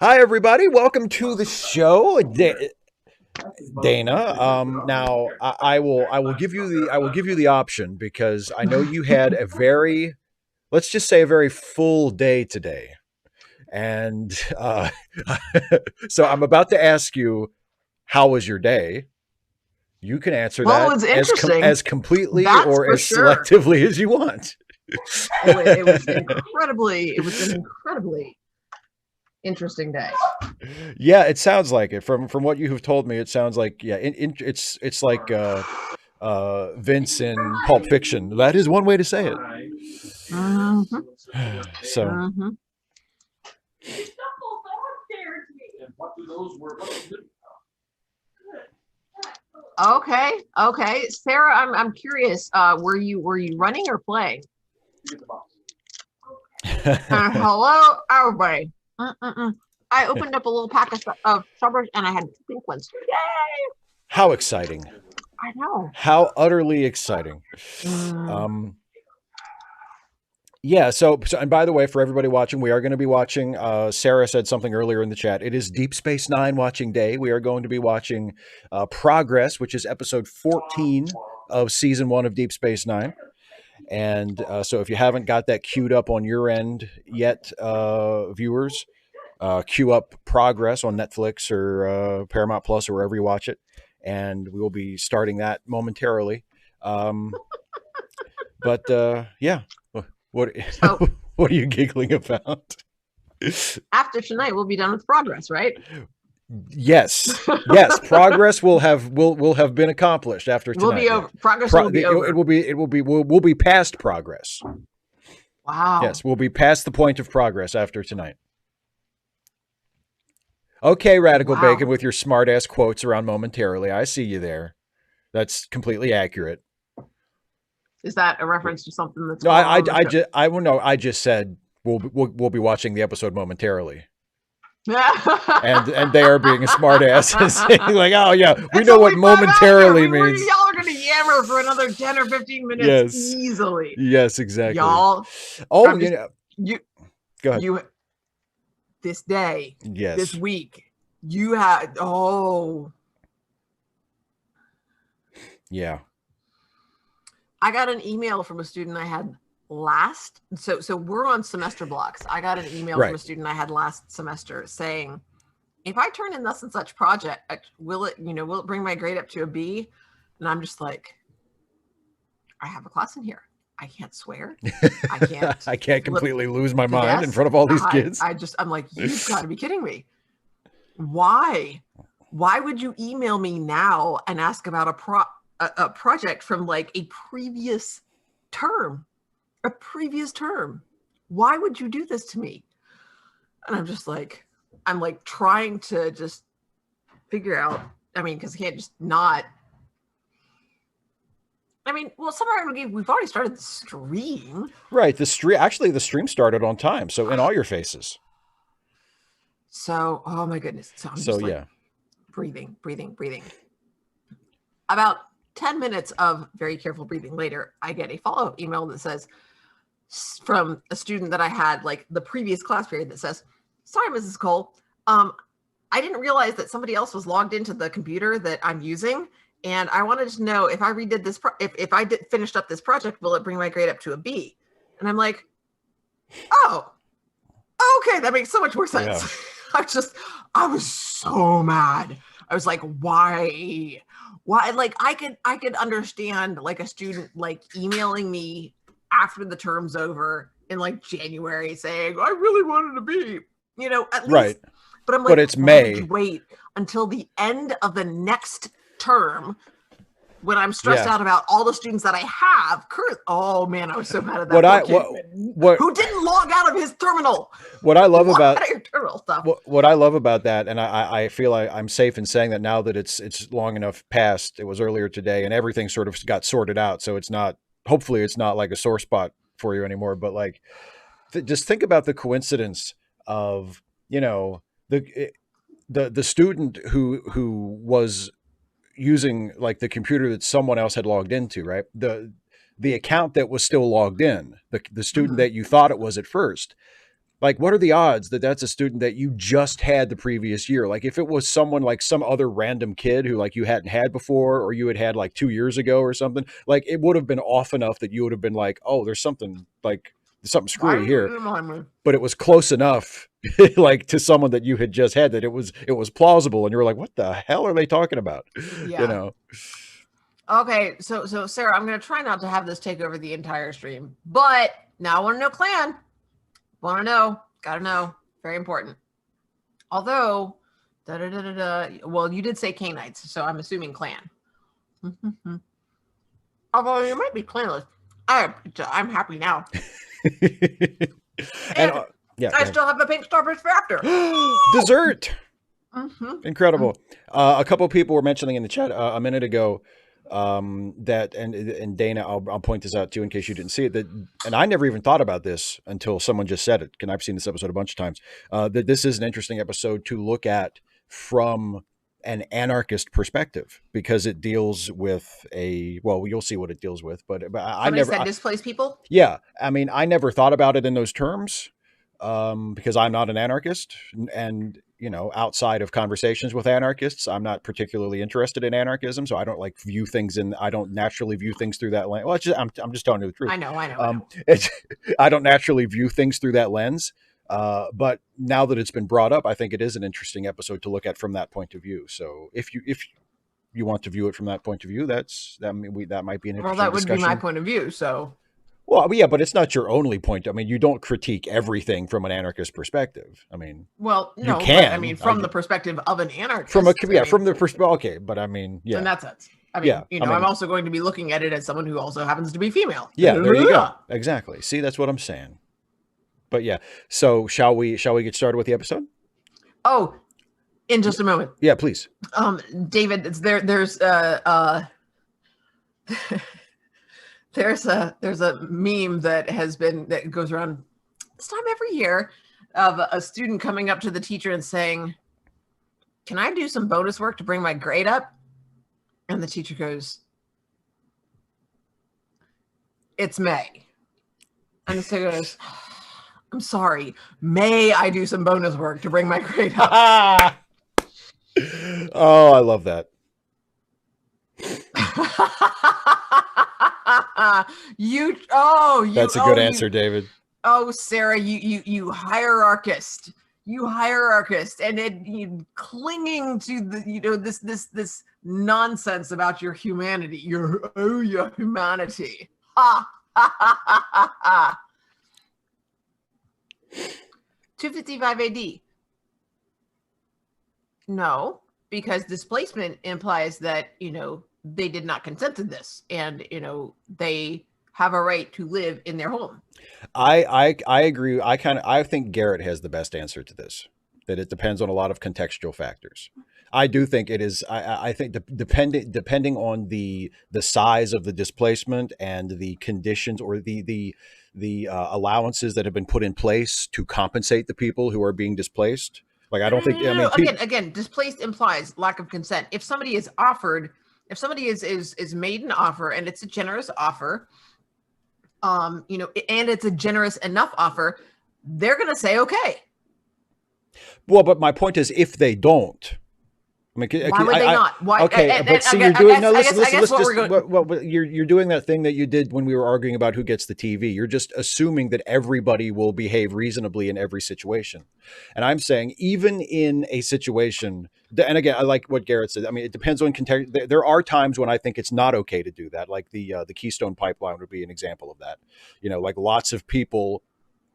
Hi, everybody. Welcome to the show, Dana. Now I will give you the option because I know you had a very, let's just say, a very full day today, and so I'm about to ask you, how was your day? You can answer Well, that it was as interesting. as completely That's or for as sure. selectively as you want. It was an incredibly interesting day. Yeah, it sounds like it. From what you have told me, it sounds like, yeah, it's like Vince in Pulp Fiction. That is one way to say it. Mhm, So mhm. Okay, okay, Sarah, I'm curious. Were you running or playing? Hello, everybody. Mm-mm-mm. I opened up a little pack of strawberries and I had two pink ones. Yay! how exciting! I know. How utterly exciting! Mm. Um, yeah. So, and by the way, for everybody watching, we are going to be watching. Sarah said something earlier in the chat. It is Deep Space Nine watching day. We are going to be watching Progress, which is episode 14 of season 1 of Deep Space Nine. And so if you haven't got that queued up on your end yet, viewers, queue up Progress on Netflix or Paramount Plus or wherever you watch it. And we will be starting that momentarily. Um, but yeah, what So what are you giggling about? after tonight, we'll be done with progress, right? Yes, yes, progress will have been accomplished after We'll tonight. be Yeah, over. Progress will be it over. will be we'll be past progress. Wow. Yes, we'll be past the point of progress after tonight. Okay, Radical Bacon, Wow. with your smart ass quotes around momentarily. I see you there. That's completely accurate. Is that a reference to something that's No, going on in the show? I will know. I just said we'll be watching the episode momentarily, and they are being a smart ass and saying like, oh yeah, we It's know only what 5 hours. momentarily means. Y'all are gonna yammer for another 10 or 15 minutes Yes, easily. yes, exactly. Y'all, Oh, I'm just you you go ahead. you this day, this Yes, week, you had yeah, I got an email from a student I had so we're on semester blocks. I got an email from right. a student I had last semester saying, if I turn in thus and such project, will it bring my grade up to a B? And I'm just like, I have a class in here. I can't swear. I can't I can't flip completely lose my the mind in desk. front of all these kids. I'm like, you've got to be kidding me. Why? Why would you email me now and ask about a project from like a previous term? A previous term. Why would you do this to me? And I'm like trying to just figure out. I mean, because I can't just not. I mean, well, we've already started the stream. Right. The stream started on time, so in all your faces. So, oh my goodness. So I'm So just like yeah. breathing, breathing, breathing. About 10 minutes of very careful breathing later, I get a follow-up email that says, from a student that I had like the previous class period, that says, sorry, Mrs. Cole. I didn't realize that somebody else was logged into the computer that I'm using. And I wanted to know if I redid this, if I finished up this project, will it bring my grade up to a B? And I'm like, oh, okay, that makes so much more sense. Yeah. I was so mad. I was like, why? Like I could understand like a student like emailing me after the term's over in like January saying, I really wanted to be, at least. Right. But I'm like, But it's why did May. you wait until the end of the next term when I'm stressed out about all the students that I have current? Oh man, I was so mad at that kid who didn't log out of his terminal. What I love about your terminal stuff. What I love about that, and I feel like I'm safe in saying that now that it's long enough past. It was earlier today, and everything sort of got sorted out. So it's not. Hopefully, it's not like a sore spot for you anymore. But like, just think about the coincidence of the student who was using like the computer that someone else had logged into, right? The account that was still logged in, the student that you thought it was at first, Like, what are the odds that that's a student that you just had the previous year? Like, if it was someone like some other random kid who like you hadn't had before, or you had like 2 years ago or something, like it would have been off enough that you would have been like, oh, there's something like something Why screwy did you here. remind me? But it was close enough, like to someone that you had just had, that it was plausible, and you were like, what the hell are they talking about? You Yeah. know. Okay, so Sarah, I'm gonna try not to have this take over the entire stream, but now I want to know clan. Want to know? Gotta know. Very important. Although, well, you did say Canaanites, so I'm assuming clan. Although you might be clanless. I'm happy now. And And yeah, I still have the pink starfish factor. dessert. Mm-hmm. Incredible. A couple of people were mentioning in the chat a minute ago that, and Dana, I'll point this out too in case you didn't see it. That, and I never even thought about this until someone just said it. And I've seen this episode a bunch of times. That this is an interesting episode to look at from an anarchist perspective, because it deals with well, you'll see what it deals with, but I Somebody never, said displaced people. yeah, I mean, I never thought about it in those terms, because I'm not an anarchist, and outside of conversations with anarchists, I'm not particularly interested in anarchism, so I don't like view things in. I don't naturally view things through that lens. Well, I'm just telling you the truth. I know. I don't naturally view things through that lens. But now that it's been brought up, I think it is an interesting episode to look at from that point of view. So if you want to view it from that point of view, that might be an interesting Well, that would discussion. be my point of view. So, Well, yeah, but it's not your only point. I mean, you don't critique everything from an anarchist perspective. I mean, well, you no, can. but I mean, from the perspective of an anarchist, from from the perspective. Okay, but I mean, yeah, in that sense. I mean, yeah. I mean, I'm also going to be looking at it as someone who also happens to be female. Yeah, there you go. Exactly. See, that's what I'm saying. But yeah, so shall we get started with the episode? Oh, in just a moment. Yeah, please. David, there's there's a meme that goes around this time every year of a student coming up to the teacher and saying, "Can I do some bonus work to bring my grade up?" And the teacher goes, "It's May." And the student goes, "I'm sorry, may I do some bonus work to bring my grade up?" Oh, I love that. That's a good answer, David. Oh, Sarah, you hierarchist, and you clinging to the this nonsense about your humanity, your humanity. Ha ha ha ha ha. 255 AD. No, because displacement implies that, they did not consent to this, and, they have a right to live in their home. I agree. I think Garrett has the best answer to this, that it depends on a lot of contextual factors. I do think it is. I think depending on the size of the displacement and the conditions, or the allowances that have been put in place to compensate the people who are being displaced. Like, I don't think. I mean, again, displaced implies lack of consent. If somebody is offered, if somebody is made an offer and it's a generous offer, and it's a generous enough offer, they're going to say okay. Well, but my point is, if they don't. I mean, why would they not? Why? Okay, but see, you're doing you're doing that thing that you did when we were arguing about who gets the TV. You're just assuming that everybody will behave reasonably in every situation, and I'm saying even in a situation. And again, I like what Garrett said. I mean, it depends on context. There are times when I think it's not okay to do that. Like the Keystone Pipeline would be an example of that. Like lots of people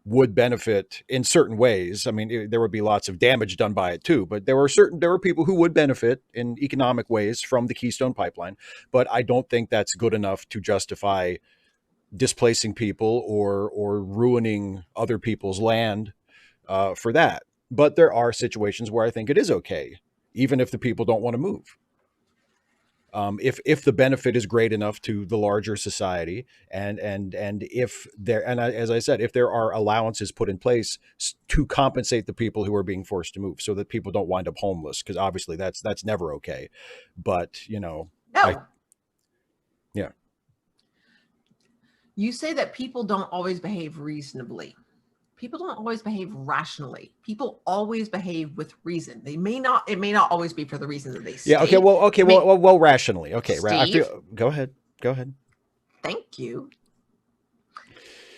would benefit in certain ways. I mean, there would be lots of damage done by it too, but there were people who would benefit in economic ways from the Keystone Pipeline. But I don't think that's good enough to justify displacing people or ruining other people's land for that. But there are situations where I think it is okay, even if the people don't want to move. If the benefit is great enough to the larger society, and if as I said, if there are allowances put in place to compensate the people who are being forced to move, so that people don't wind up homeless, because obviously that's never okay. But no. Yeah. You say that people don't always behave reasonably. People don't always behave rationally. People always behave with reason. It may not always be for the reason that they state. Yeah. Okay. Well, rationally. Okay. Right. Steve, Go ahead. thank you.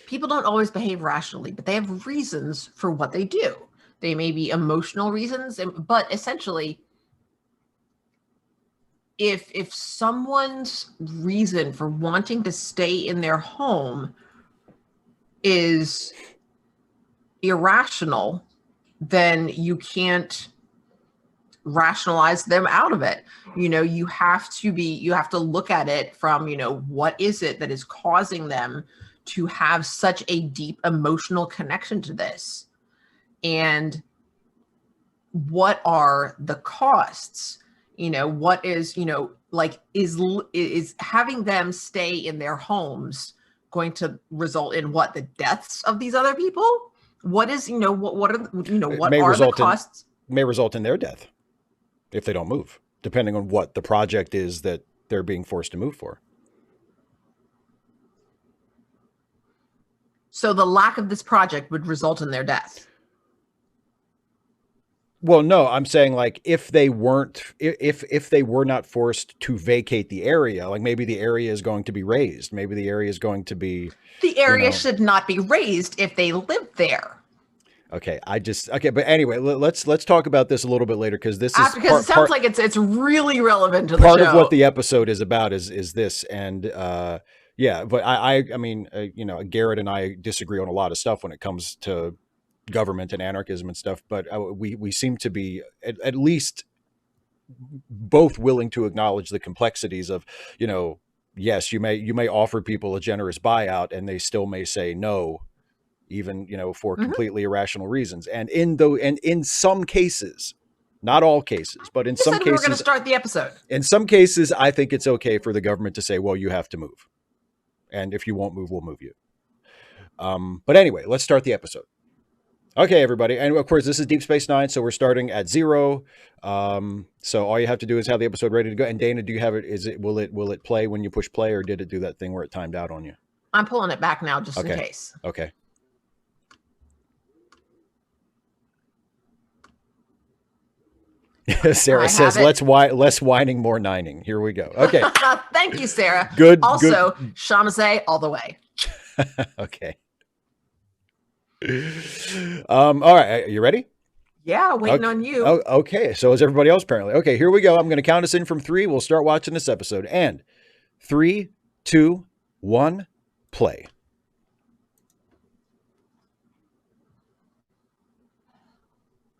People don't always behave rationally, but they have reasons for what they do. They may be emotional reasons, but essentially, if someone's reason for wanting to stay in their home is irrational, then you can't rationalize them out of it. You have to look at it from, what is it that is causing them to have such a deep emotional connection to this? And what are the costs? What is, like, is having them stay in their homes going to result in what? The deaths of these other people? What is, what are the costs? May result in their death if they don't move, depending on what the project is that they're being forced to move for. So the lack of this project would result in their death. Well, no, I'm saying, like, if they were not forced to vacate the area, like maybe the area is going to be raised. Maybe the area is going to be. The area should not be raised if they live there. Okay, but anyway, let's talk about this a little bit later, because this is because it sounds like it's really relevant to the part show. of what the episode is about is this, and yeah, but I mean, Garrett and I disagree on a lot of stuff when it comes to government and anarchism and stuff, but we seem to be at least both willing to acknowledge the complexities of, yes, you may offer people a generous buyout and they still may say no, even, for completely irrational reasons. And in some cases, not all cases, but in some cases, we were going to start the episode. In some cases, I think it's okay for the government to say, well, you have to move. And if you won't move, we'll move you. But anyway, let's start the episode. Okay, everybody. And of course, this is Deep Space Nine, so we're starting at 0. So all you have to do is have the episode ready to go. And Dana, do you have it? Will it play when you push play, or did it do that thing where it timed out on you? I'm pulling it back now just in case. Okay. Sarah says, less whining, more nining. Here we go. Okay. Thank you, Sarah. Good. Also, Shamasay all the way. Okay. All right. Are you ready? Yeah, waiting on you. Oh, okay. So is everybody else, apparently. Okay, here we go. I'm going to count us in from 3. We'll start watching this episode. And 3, 2, 1, play.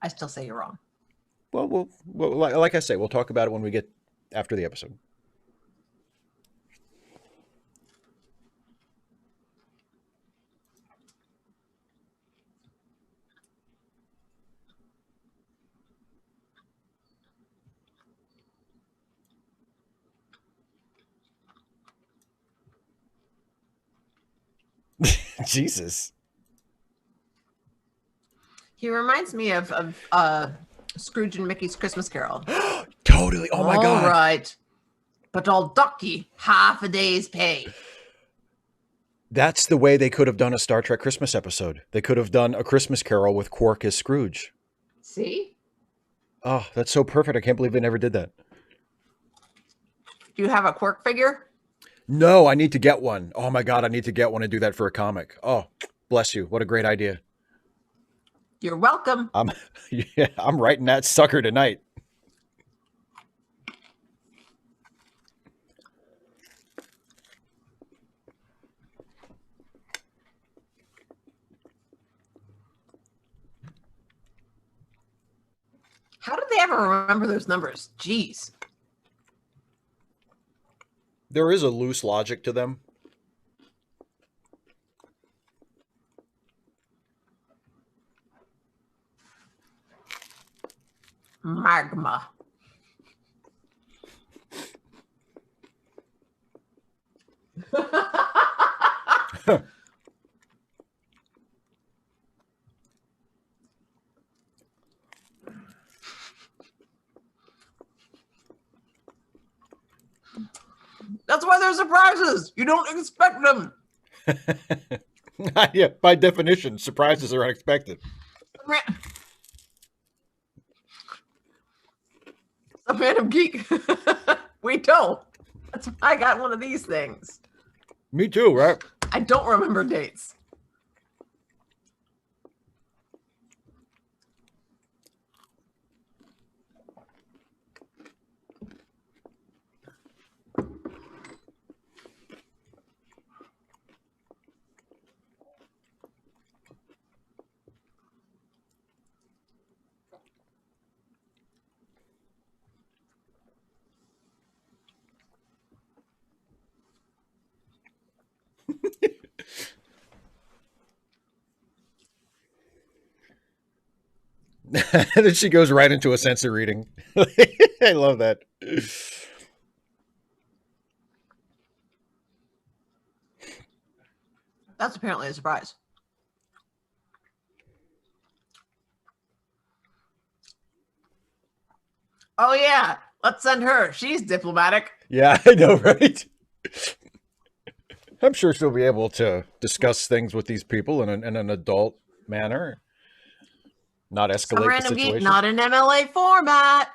I still say you're wrong. Well, like I say, we'll talk about it when we get after the episode. Jesus. He reminds me of Scrooge and Mickey's Christmas Carol. Totally. Oh my God. All right. But I'll dock ye half a day's pay. That's the way they could have done a Star Trek Christmas episode. They could have done A Christmas Carol with Quark as Scrooge. See? Oh, that's so perfect. I can't believe they never did that. Do you have a Quark figure? No, I need to get one. Oh my God, I need to get one and do that for a comic. Oh, bless you. What a great idea. You're welcome. I'm writing that sucker tonight. How did they ever remember those numbers? Jeez. There is a loose logic to them. Magma. That's why they're surprises. You don't expect them. Yeah, by definition, surprises are unexpected. Some random geek. We don't. That's why I got one of these things. Me too, right? I don't remember dates. And then she goes right into a sensor reading. I love that. That's apparently a surprise. Oh yeah, let's send her. She's diplomatic. Yeah, I know, right? I'm sure she'll be able to discuss things with these people in an adult manner, not Some escalate the random geek, situation. not in MLA format.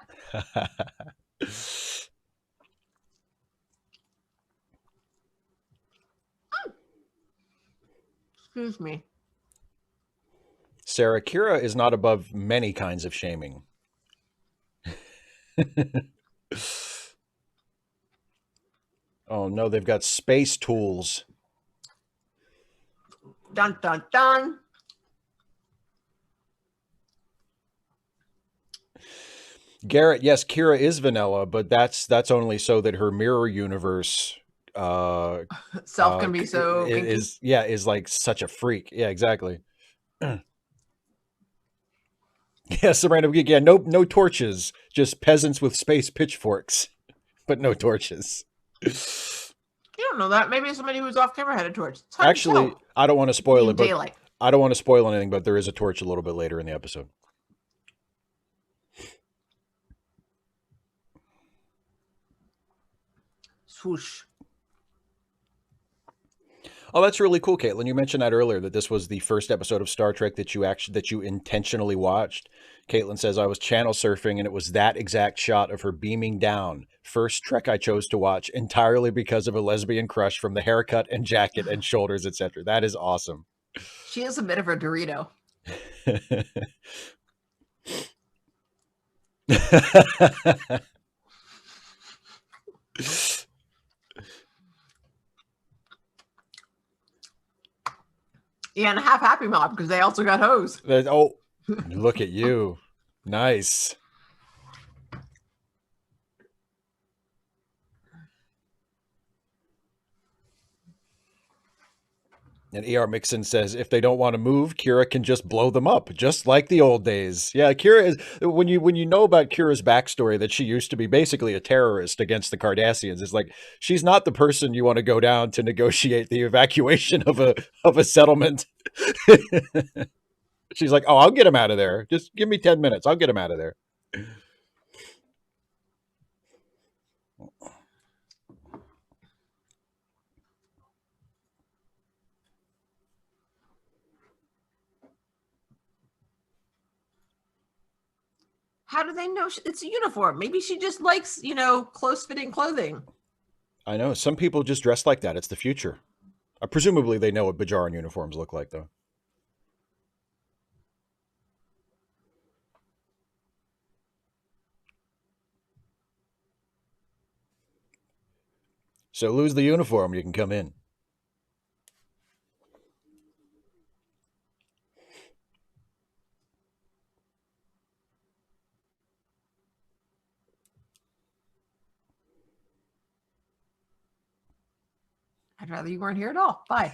Excuse me. Sarah, Kira is not above many kinds of shaming. Oh no, they've got space tools. Dun dun dun. Garrett, yes, Kira is vanilla, but that's only so that her mirror universe Self can be so kinky. is like such a freak. Yeah, exactly. Yeah, some random geek. Yeah, no torches, just peasants with space pitchforks, but no torches. You don't know that. Maybe somebody who's off camera had a torch. It's hard Actually, to tell. I don't want to spoil In it, but daylight. I don't want to spoil anything, but there is a torch a little bit later in the episode. Swoosh. Oh, that's really cool, Caitlin. You mentioned that earlier that this was the first episode of Star Trek that you intentionally watched. Caitlin says I was channel surfing and it was that exact shot of her beaming down. First Trek I chose to watch entirely because of a lesbian crush from the haircut and jacket and shoulders, etc. That is awesome. She is a bit of a Dorito. Yeah, and a half Happy Meal because they also got hose. Oh, look at you. Nice. And ER Mixon says if they don't want to move, Kira can just blow them up, just like the old days. Yeah, Kira is when you know about Kira's backstory that she used to be basically a terrorist against the Cardassians. It's like she's not the person you want to go down to negotiate the evacuation of a settlement. She's like, oh, I'll get him out of there. Just give me 10 minutes. I'll get him out of there. How do they know it's a uniform? Maybe she just likes, close fitting clothing. I know. Some people just dress like that. It's the future. Presumably they know what Bajaran uniforms look like, though. So lose the uniform, you can come in. I'd rather you weren't here at all. Bye.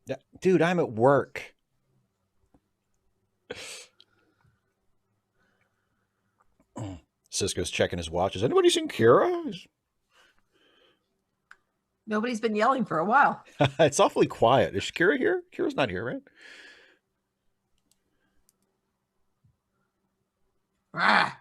Yeah, dude, I'm at work. Cisco's checking his watch. Has anybody seen Kira? Nobody's been yelling for a while. It's awfully quiet. Is Kira here? Kira's not here, right? Ah.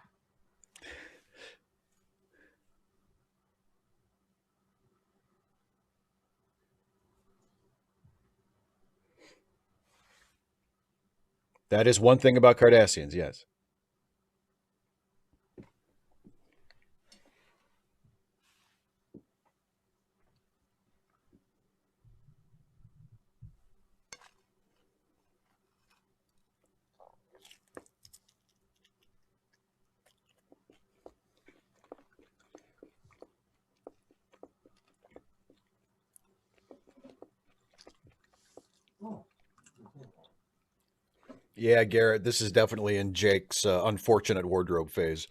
That is one thing about Cardassians, yes. Yeah, Garrett, this is definitely in Jake's unfortunate wardrobe phase.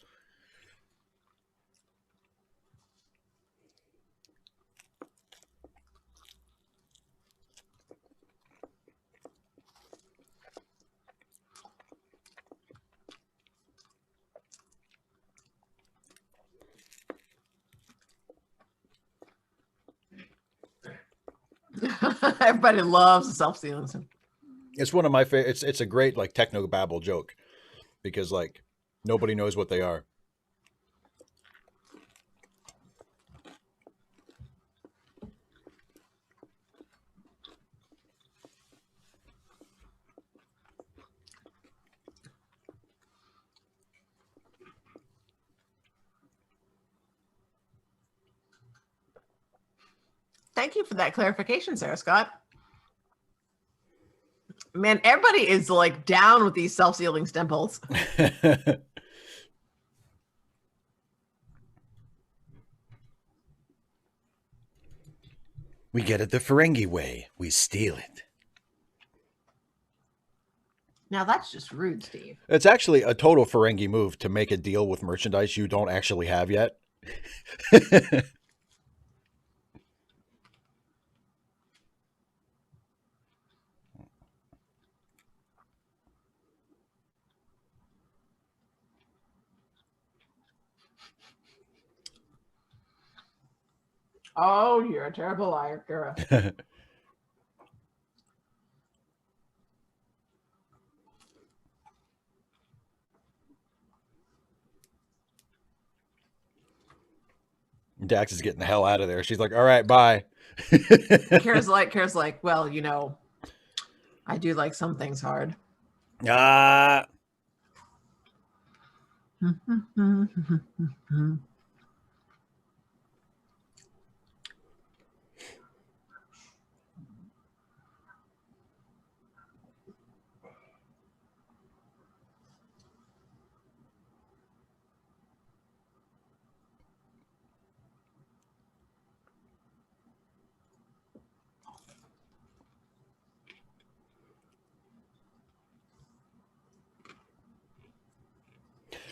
Everybody loves the self-sealing. It's one of my favorite. It's a great like techno babble joke because like nobody knows what they are. Thank you for that clarification, Sarah Scott. Man, everybody is like down with these self-sealing stem pulls. We get it the Ferengi way. We steal it. Now that's just rude, Steve. It's actually a total Ferengi move to make a deal with merchandise you don't actually have yet. Oh, you're a terrible liar, Kira. Dax is getting the hell out of there. She's like, all right, bye. Kira's like, well, you know, I do like some things hard. Ah.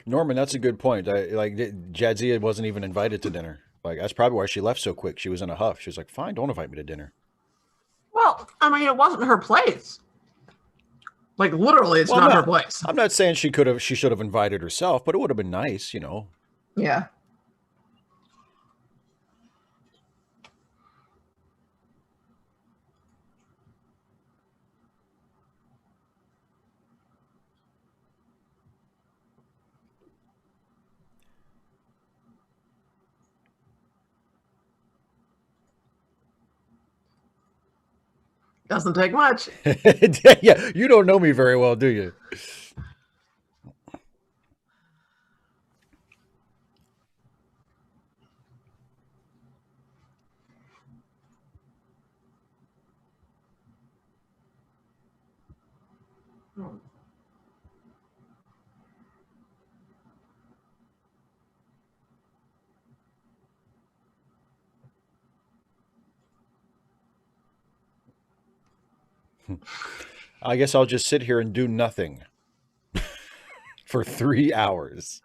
Norman, that's a good point. Jadzia wasn't even invited to dinner. Like that's probably why she left so quick. She was in a huff. She was like, "Fine, don't invite me to dinner." Well, I mean, it wasn't her place. Like literally, it's not her place. I'm not saying she should have invited herself, but it would have been nice, you know. Yeah. Doesn't take much. Yeah, you don't know me very well, do you? I guess I'll just sit here and do nothing for 3 hours.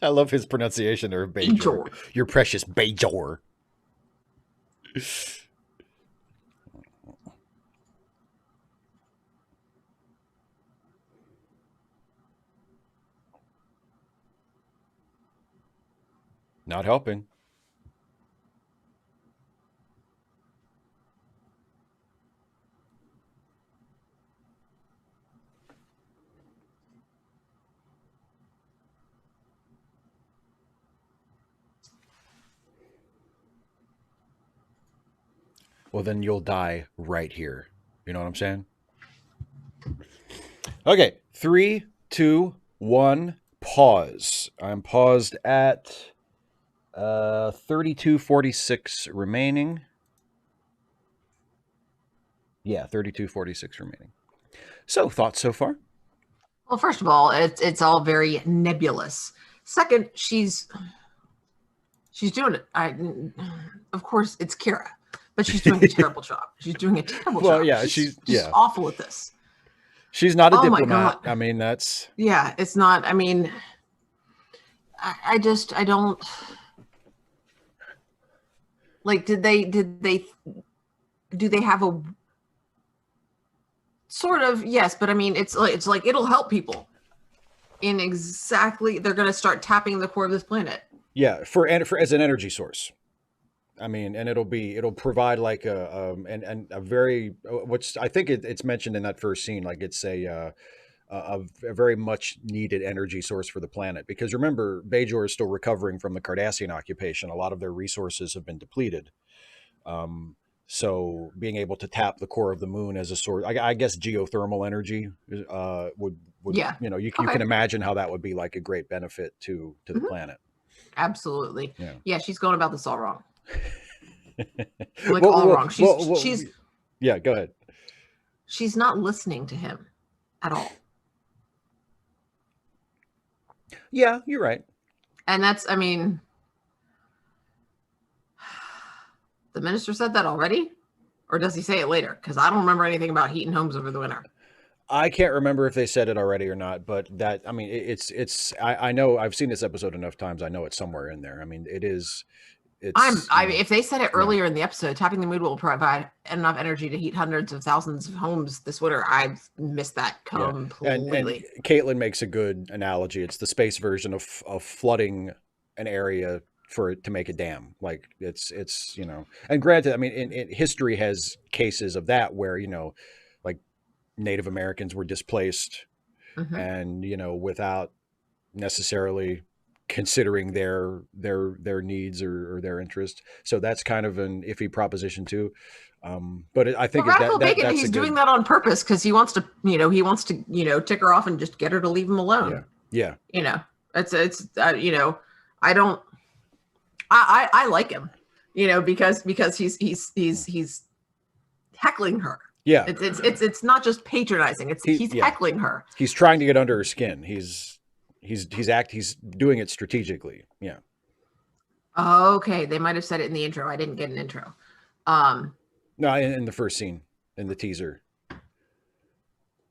I love his pronunciation there of Bajor. Bajor. Your precious Bajor. Not helping. Well, then you'll die right here. You know what I'm saying? Okay, 3, 2, 1, pause. I'm paused at 32:46 remaining. Yeah, 32:46 remaining. So, thoughts so far? Well, first of all, it's all very nebulous. Second, she's doing it. Of course, it's Kira, but she's doing a terrible job. She's doing a terrible job. Well, yeah, she's yeah. awful at this. She's not a Oh my diplomat. God. I mean, that's Yeah, it's not. I mean, I don't like. Do they have a sort of? Yes, but I mean, it's like it'll help people. In exactly, they're going to start tapping the core of this planet. yeah, for as an energy source. I mean, and it'll provide like a very which I think it's mentioned in that first scene, like it's a very much needed energy source for the planet, because remember, Bajor is still recovering from the Cardassian occupation. A lot of their resources have been depleted. So being able to tap the core of the moon as a source, I guess geothermal energy would Yeah. you know, you Okay. can imagine how that would be like a great benefit to the planet. Absolutely. Yeah. Yeah, she's going about this all wrong. Like Well, all well, wrong. well, She's yeah, go ahead. she's not listening to him at all. Yeah, you're right. And that's, I mean, the minister said that already? Or does he say it later? Because I don't remember anything about heating homes over the winter. I can't remember if they said it already or not, but that, I mean, it's I know I've seen this episode enough times. I know it's somewhere in there. I mean, it's If they said it earlier in the episode, tapping the moon will provide enough energy to heat hundreds of thousands of homes this winter. I've missed that completely. And Caitlin makes a good analogy. It's the space version of flooding an area for it to make a dam. Like it's you know, and granted, I mean, in history has cases of that where, you know, like Native Americans were displaced and, you know, without necessarily considering their needs or their interests. So that's kind of an iffy proposition too. But I think Radical Bacon, that's he's doing that on purpose because he wants to, tick her off and just get her to leave him alone. Yeah. You know, I don't. I like him, because he's heckling her. Yeah. It's not just patronizing. He's heckling her. He's trying to get under her skin. He's doing it strategically. Yeah. Okay, they might have said it in the intro. I didn't get an intro. No, in the first scene, in the teaser.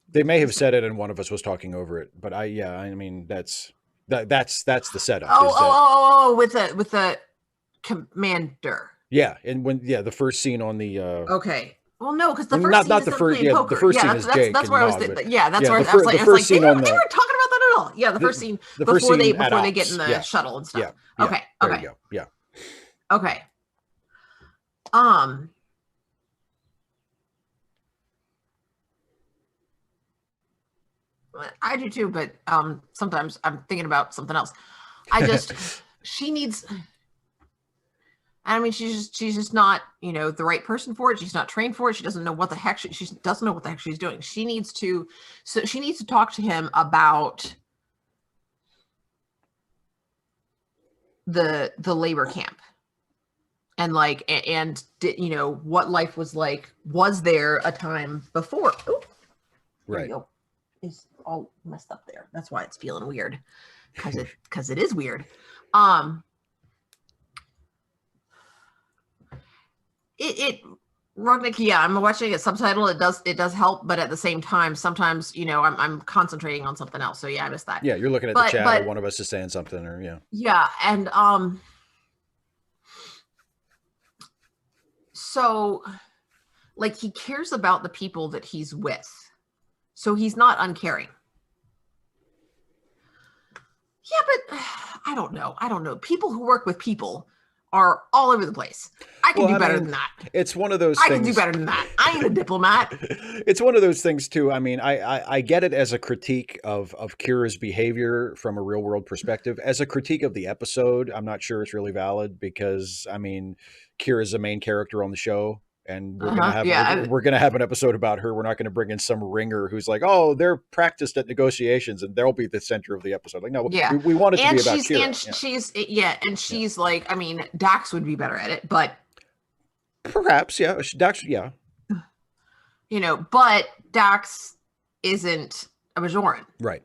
They may have said it and one of us was talking over it, but I mean that's the setup. With the commander. Yeah, and the first scene on the okay. Well, no, because the first scene not the first. Yeah, poker. The first scene is Jake. That's where I was. Nog, that's where I was like, they weren't talking about that at all. Yeah, the first scene before they get in the shuttle and stuff. Yeah. Okay. There you go. Yeah. Okay. I do too, but sometimes I'm thinking about something else. She needs. I mean, she's just not, the right person for it. She's not trained for it. She doesn't know what the heck she doesn't know what the heck she's doing. She needs to talk to him about the labor camp and what life was like. Was there a time before? Ooh, right. Is all messed up there. That's why it's feeling weird, because it is weird. It Rognick, yeah, I'm watching it subtitle. It does help, but at the same time, sometimes I'm concentrating on something else. So yeah, I missed that. Yeah, you're looking at the chat, or But one of us is saying something, or yeah. yeah, and so like he cares about the people that he's with, so he's not uncaring. Yeah, but I don't know. People who work with people are all over the place. I can do better than that. It's one of those I things. can do better than that. I ain't a diplomat. It's one of those things too. I mean, I get it as a critique of Kira's behavior from a real world perspective. As a critique of the episode, I'm not sure it's really valid, because I mean, Kira's the main character on the show, and we're gonna have an episode about her. We're not gonna bring in some ringer who's like, oh, they're practiced at negotiations, and they'll be the center of the episode. Like, no, yeah, we want it to be about Kira. And she's like, I mean, Dax would be better at it, but perhaps, yeah, Dax, yeah. But Dax isn't a Bajoran. Right.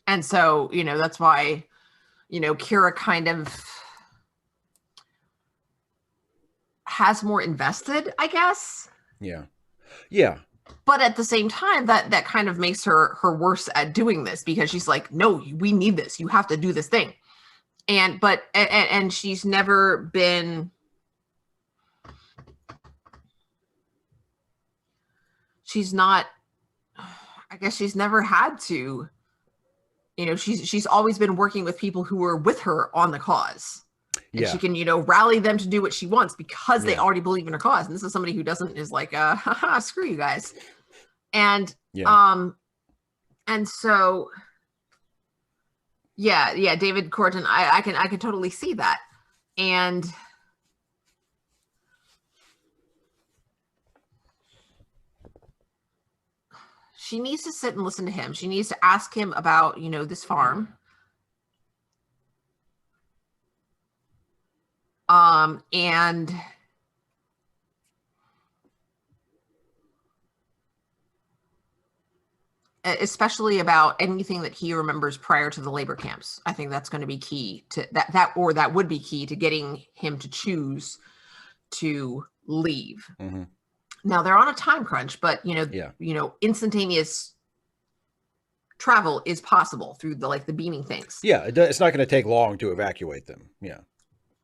And so, that's why, Kira kind of has more invested, I guess. Yeah. Yeah. But at the same time, that kind of makes her worse at doing this, because she's like, no, we need this. You have to do this thing. And she's never been... she's not, I guess she's never had to, she's always been working with people who were with her on the cause. And she can, rally them to do what she wants because they already believe in her cause. And this is somebody who is like, haha, screw you guys. And, and so, yeah, David Corton, I can totally see that. And she needs to sit and listen to him. She needs to ask him about, this farm. And especially about anything that he remembers prior to the labor camps. I think that's going to be key to that would be key to getting him to choose to leave. Mm-hmm. Now they're on a time crunch, but instantaneous travel is possible through the beaming things. Yeah, it's not going to take long to evacuate them. Yeah,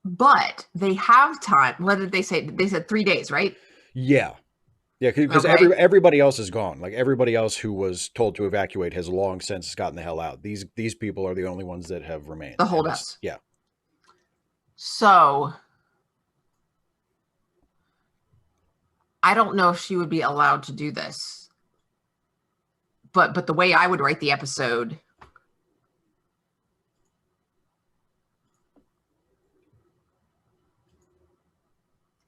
but they have time. What did they say? They said 3 days, right? Yeah, because everybody else is gone. Like, everybody else who was told to evacuate has long since gotten the hell out. These people are the only ones that have remained. The holdouts. Yeah. So I don't know if she would be allowed to do this, but the way I would write the episode,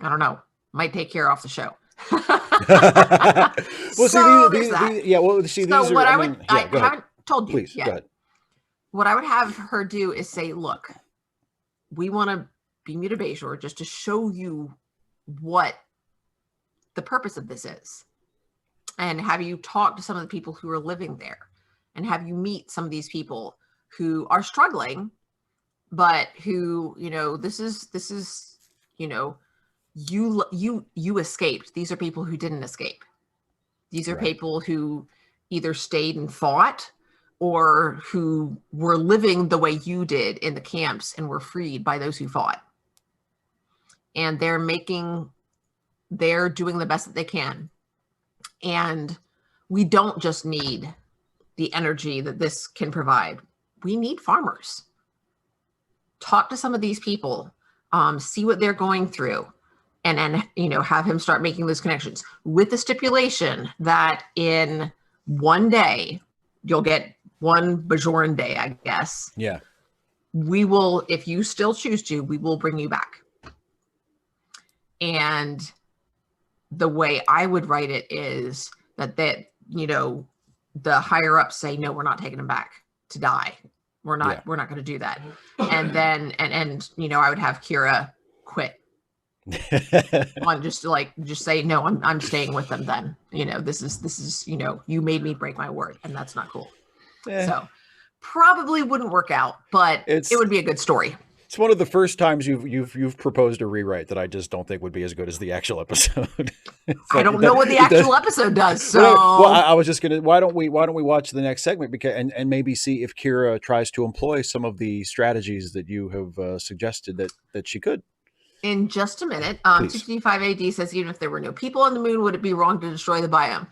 I don't know, might take Kira off the show. Well, so these so these are. What I haven't told you. Please, go ahead. What I would have her do is say, look, we want to beam you to Bajor just to show you what the purpose of this is, and have you talk to some of the people who are living there, and have you meet some of these people who are struggling, but who, this is, you escaped. These are people who didn't escape. These are people who either stayed and fought, or who were living the way you did in the camps and were freed by those who fought. And they're doing the best that they can. And we don't just need the energy that this can provide. We need farmers. Talk to some of these people, see what they're going through, and have him start making those connections, with the stipulation that in one day, you'll get one Bajoran day, I guess. Yeah. We will, if you still choose to, we will bring you back. And the way I would write it is that the higher ups say, no, we're not taking him back to die. We're not going to do that. And then, and I would have Kira quit. On just say, no, I'm staying with them then. This is, you made me break my word, and that's not cool. So probably wouldn't work out, but it would be a good story. It's one of the first times you've proposed a rewrite that I just don't think would be as good as the actual episode. It's I like don't know what the it does. actual episode does, Whatever. Well, so I was just gonna. Why don't we watch the next segment because and maybe see if Kira tries to employ some of the strategies that you have suggested that she could. in just a minute, Please. 255 AD says, even if there were no people on the moon, would it be wrong to destroy the biome?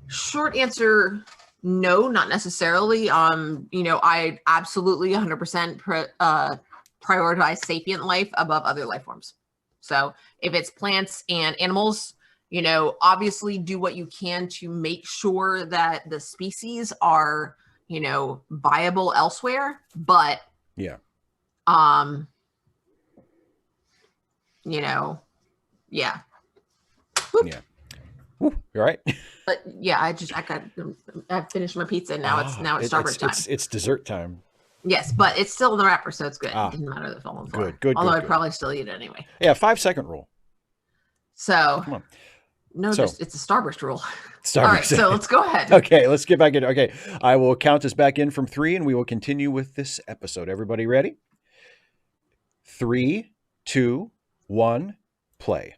Short answer, no, not necessarily. I absolutely 100% prioritize sapient life above other life forms. So if it's plants and animals, obviously do what you can to make sure that the species are, viable elsewhere. But Yeah. yeah. Yeah. Woo, you all right? But yeah, I finished my pizza and now it's Starburst time. It's dessert time. Yes, but it's still in the wrapper, so it's good. Ah, It didn't matter that it fell on the floor. good. Although I'd probably still eat it anyway. Yeah, 5-second rule. So Come on. no, So- just it's a Starburst rule. Starburst. All right, so let's go ahead. Okay, let's get back in. Okay, I will count us back in from 3, and we will continue with this episode. Everybody ready? 3, 2, 1, play.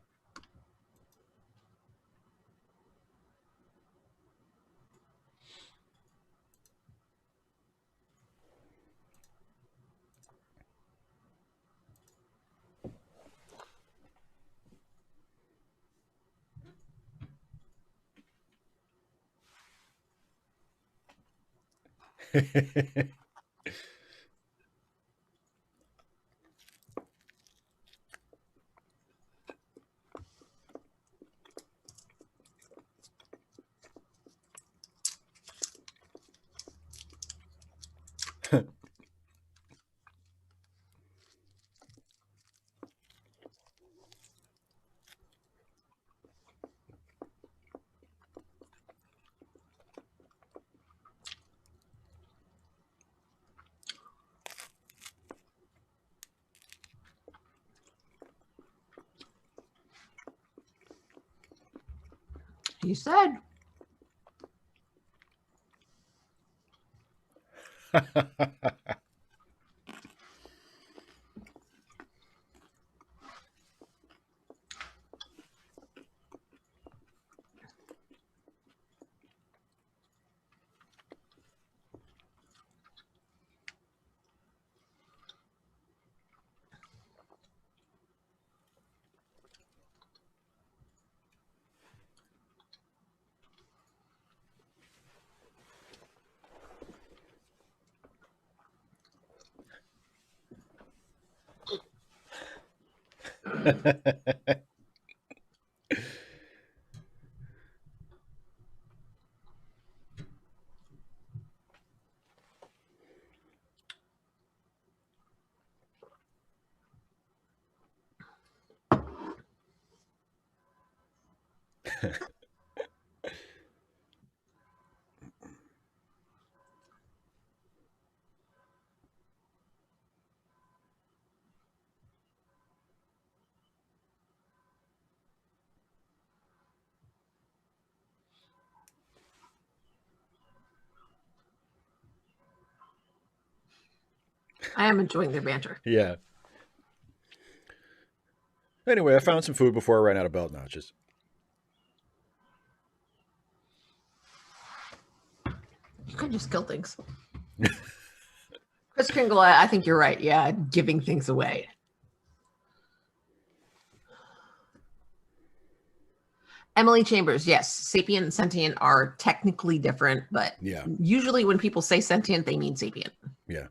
You said. I am enjoying their banter. Yeah. Anyway, I found some food before I ran out of belt notches. You could just kill things. Chris Kringle, I think you're right. Yeah, giving things away. Emily Chambers, yes, sapient and sentient are technically different, but Yeah. usually when people say sentient, they mean sapient. Yeah.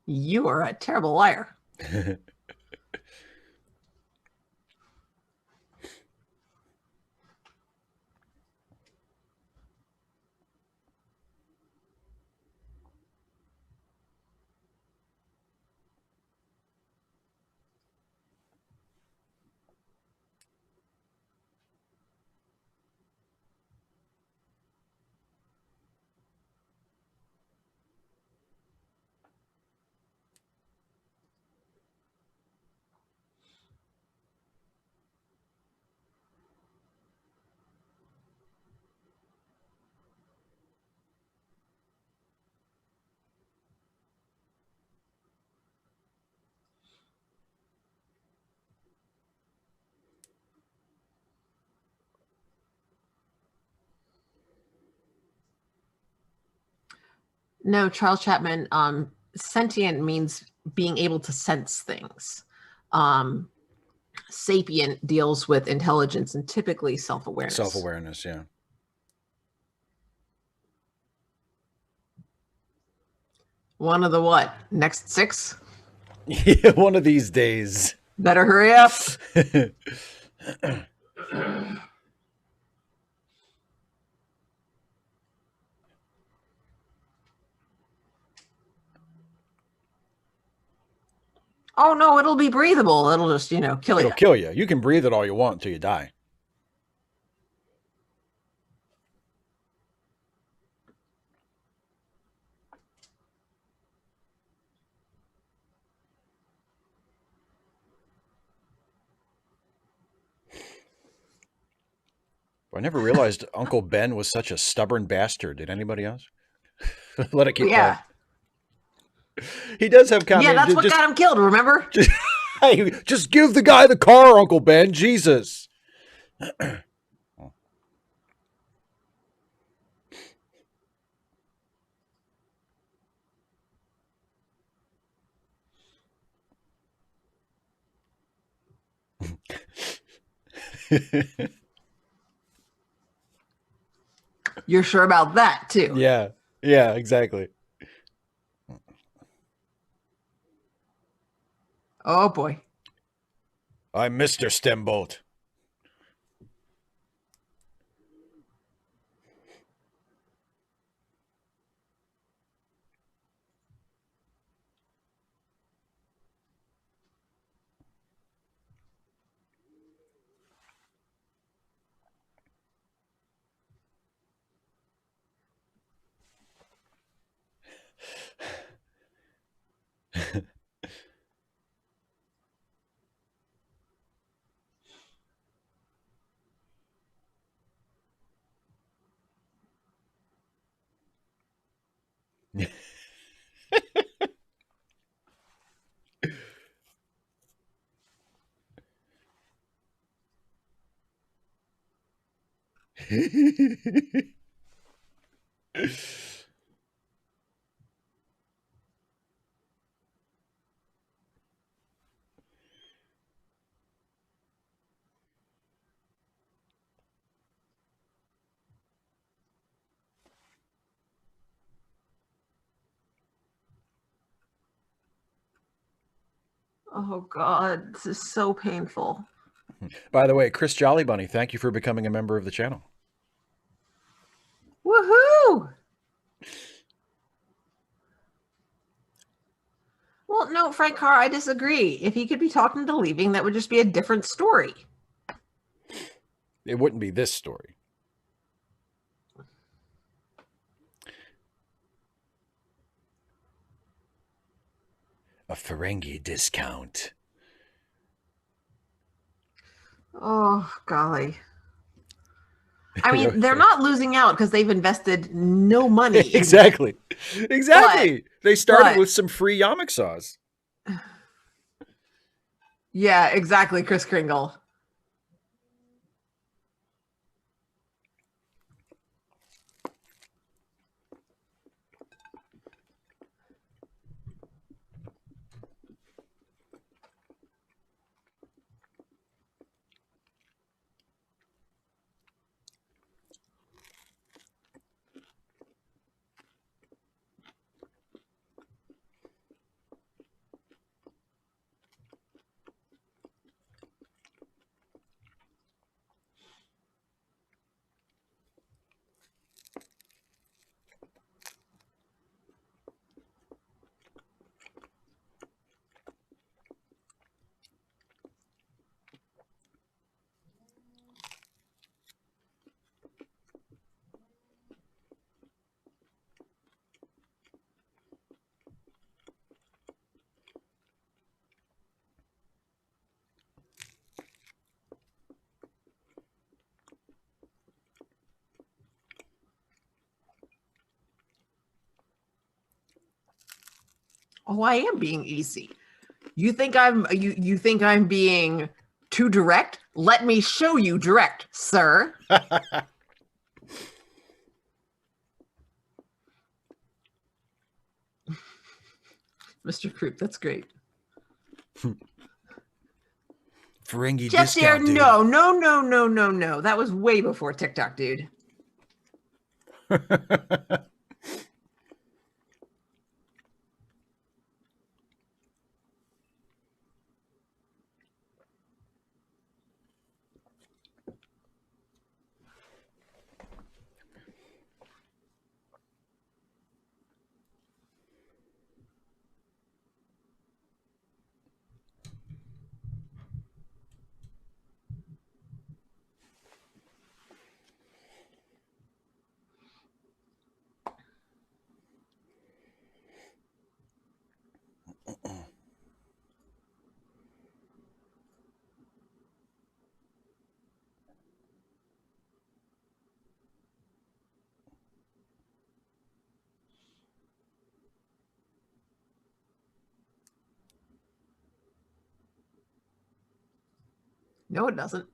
You are a terrible liar. No, Charles Chapman, sentient means being able to sense things. Sapient deals with intelligence and typically self-awareness. Self-awareness, yeah. One of the what? Next 6? Yeah, one of these days. Better hurry up. Oh no, it'll be breathable. It'll just, kill you. It'll kill you. You can breathe it all you want until you die. I never realized Uncle Ben was such a stubborn bastard. Did anybody else? Let it keep going. He does have comment. Yeah, that's what got him killed, remember? Hey, just give the guy the car, Uncle Ben. Jesus. You're sure about that, too. Yeah. Yeah, exactly. Oh, boy. I'm Mr. Stembolt. Oh, God. This is so painful. By the way, Chris Jollybunny, thank you for becoming a member of the channel. Woohoo! Well, no, Frank Carr, I disagree. If he could be talking to leaving, that would just be a different story. It wouldn't be this story. A Ferengi discount. Oh, golly. I mean, they're not losing out because they've invested no money. Exactly. Exactly. They started with some free Yamik sauce. Yeah, exactly, Chris Kringle. Oh, I am being easy. You think I'm being too direct? Let me show you direct, sir. Mr. Croup, that's great. Ferengi Jeff Dare, discount, dude. no. That was way before TikTok, dude. No, it doesn't.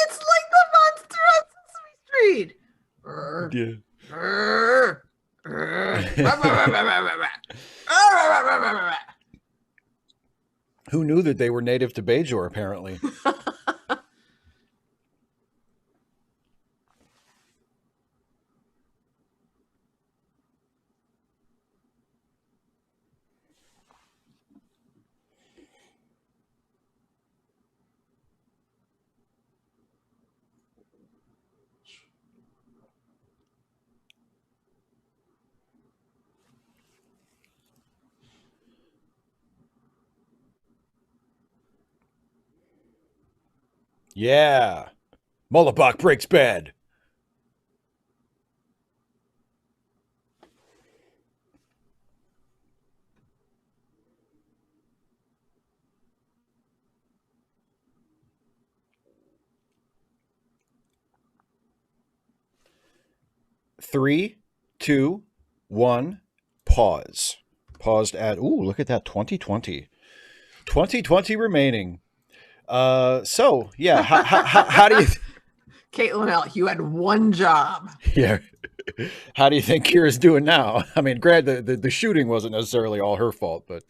It's like the monster on Sesame Street. Who knew that they were native to Bajor, apparently? Yeah. Mullibok breaks bad. Three, two, one, pause. Paused at, ooh, look at that, 2020. 2020 remaining. So, yeah, how do you... Caitlin L., you had one job. Yeah. How do you think Kira's doing now? I mean, granted, the shooting wasn't necessarily all her fault, but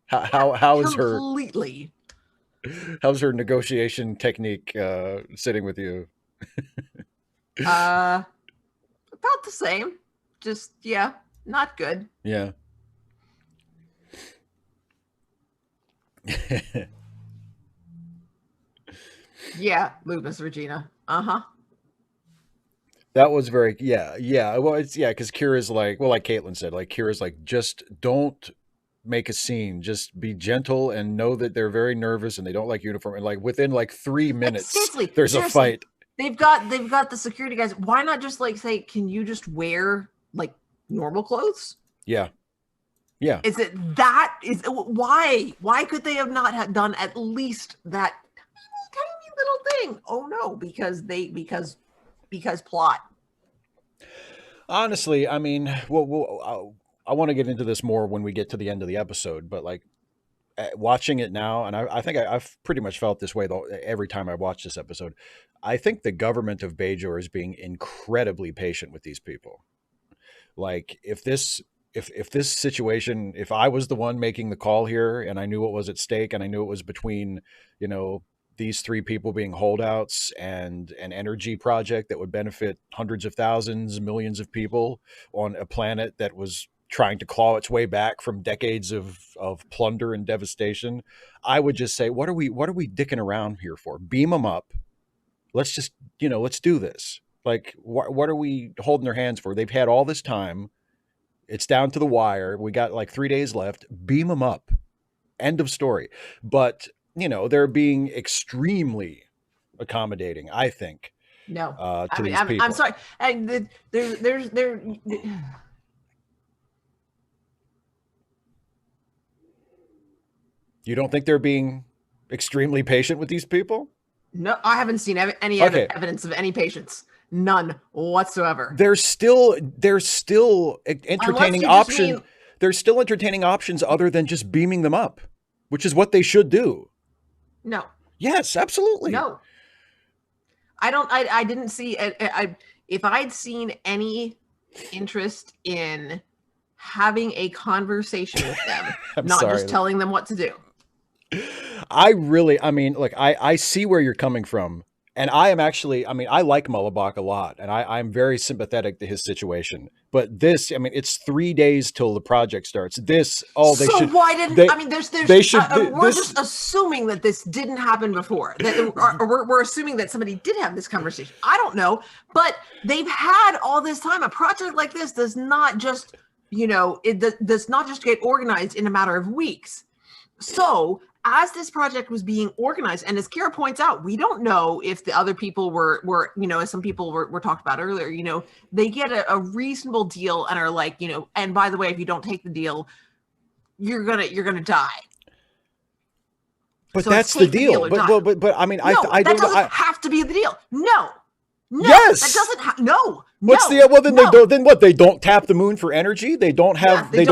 how is her completely? How's her negotiation technique sitting with you? About the same. Just not good. Yeah. Yeah, Lupus Regina. Uh-huh. That was very yeah. Well, it's because Kira's like, well, like Caitlin said, like Kira's like, just don't make a scene. Just be gentle and know that they're very nervous and they don't like uniform. And like within like 3 minutes, there's a fight. They've got the security guys. Why not just like say, can you just wear like normal clothes? Yeah. Yeah. Is it that is why could they have not have done at least that tiny little thing? Oh no, because plot. Honestly, I mean, well, I want to get into this more when we get to the end of the episode, but like watching it now, and I think I've pretty much felt this way though every time I watch this episode. I think the government of Bajor is being incredibly patient with these people. Like if this situation, if I was the one making the call here and I knew what was at stake and I knew it was between, these three people being holdouts and an energy project that would benefit hundreds of thousands, millions of people on a planet that was trying to claw its way back from decades of plunder and devastation, I would just say, what are we dicking around here for? Beam them up. Let's just, let's do this. Like, what are we holding their hands for? They've had all this time. It's down to the wire. We got like 3 days left. Beam them up. End of story. But, they're being extremely accommodating, I think. No, to these people. I'm sorry. There's You don't think they're being extremely patient with these people? No, I haven't seen any evidence of any patience. None whatsoever. They're still entertaining options. They're still entertaining options other than just beaming them up, which is what they should do. No. Yes, absolutely. No. I didn't see. If I'd seen any interest in having a conversation with them, not just telling them what to do. Look, I see where you're coming from. And I am actually, I like Mullibok a lot, and I'm very sympathetic to his situation. But this, it's 3 days till the project starts. We're just assuming that this didn't happen before. We're assuming that somebody did have this conversation. I don't know, but they've had all this time. A project like this does not just, it does not just get organized in a matter of weeks. So as this project was being organized, and as Kira points out, we don't know if the other people were as some people were talked about earlier, they get a reasonable deal and are like, and by the way, if you don't take the deal, you're gonna die. But so that's the deal. I doesn't have to be the deal. No. Yes. That doesn't no. Then what? They don't tap the moon for energy. They don't have. They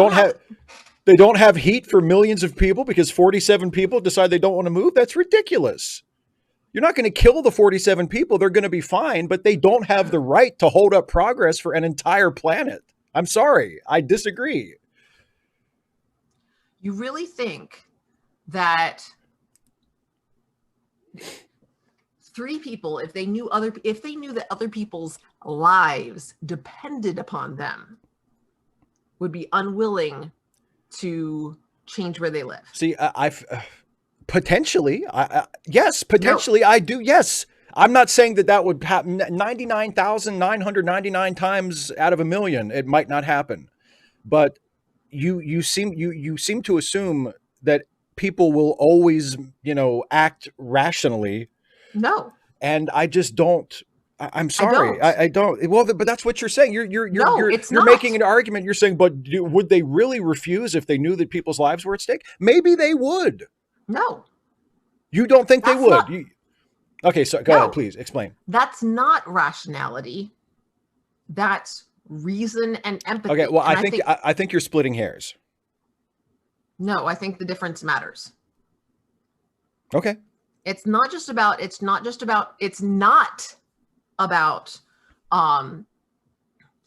don't have heat for millions of people because 47 people decide they don't want to move. That's ridiculous. You're not going to kill the 47 people. They're going to be fine, but they don't have the right to hold up progress for an entire planet. I'm sorry. I disagree. You really think that 3 people, if they knew that other people's lives depended upon them, would be unwilling to change where they live? See, potentially, yes, potentially no. I do. Yes. I'm not saying that would happen 99,999 times out of a million. It might not happen, but you seem to assume that people will always, act rationally. No. And I just don't. I'm sorry. I don't. Well, but that's what you're saying. You're making an argument. You're saying, but would they really refuse if they knew that people's lives were at stake? Maybe they would. No. You don't think they would? Okay, so go ahead, please explain. That's not rationality. That's reason and empathy. Okay, well, I think you're splitting hairs. No, I think the difference matters. Okay. It's not about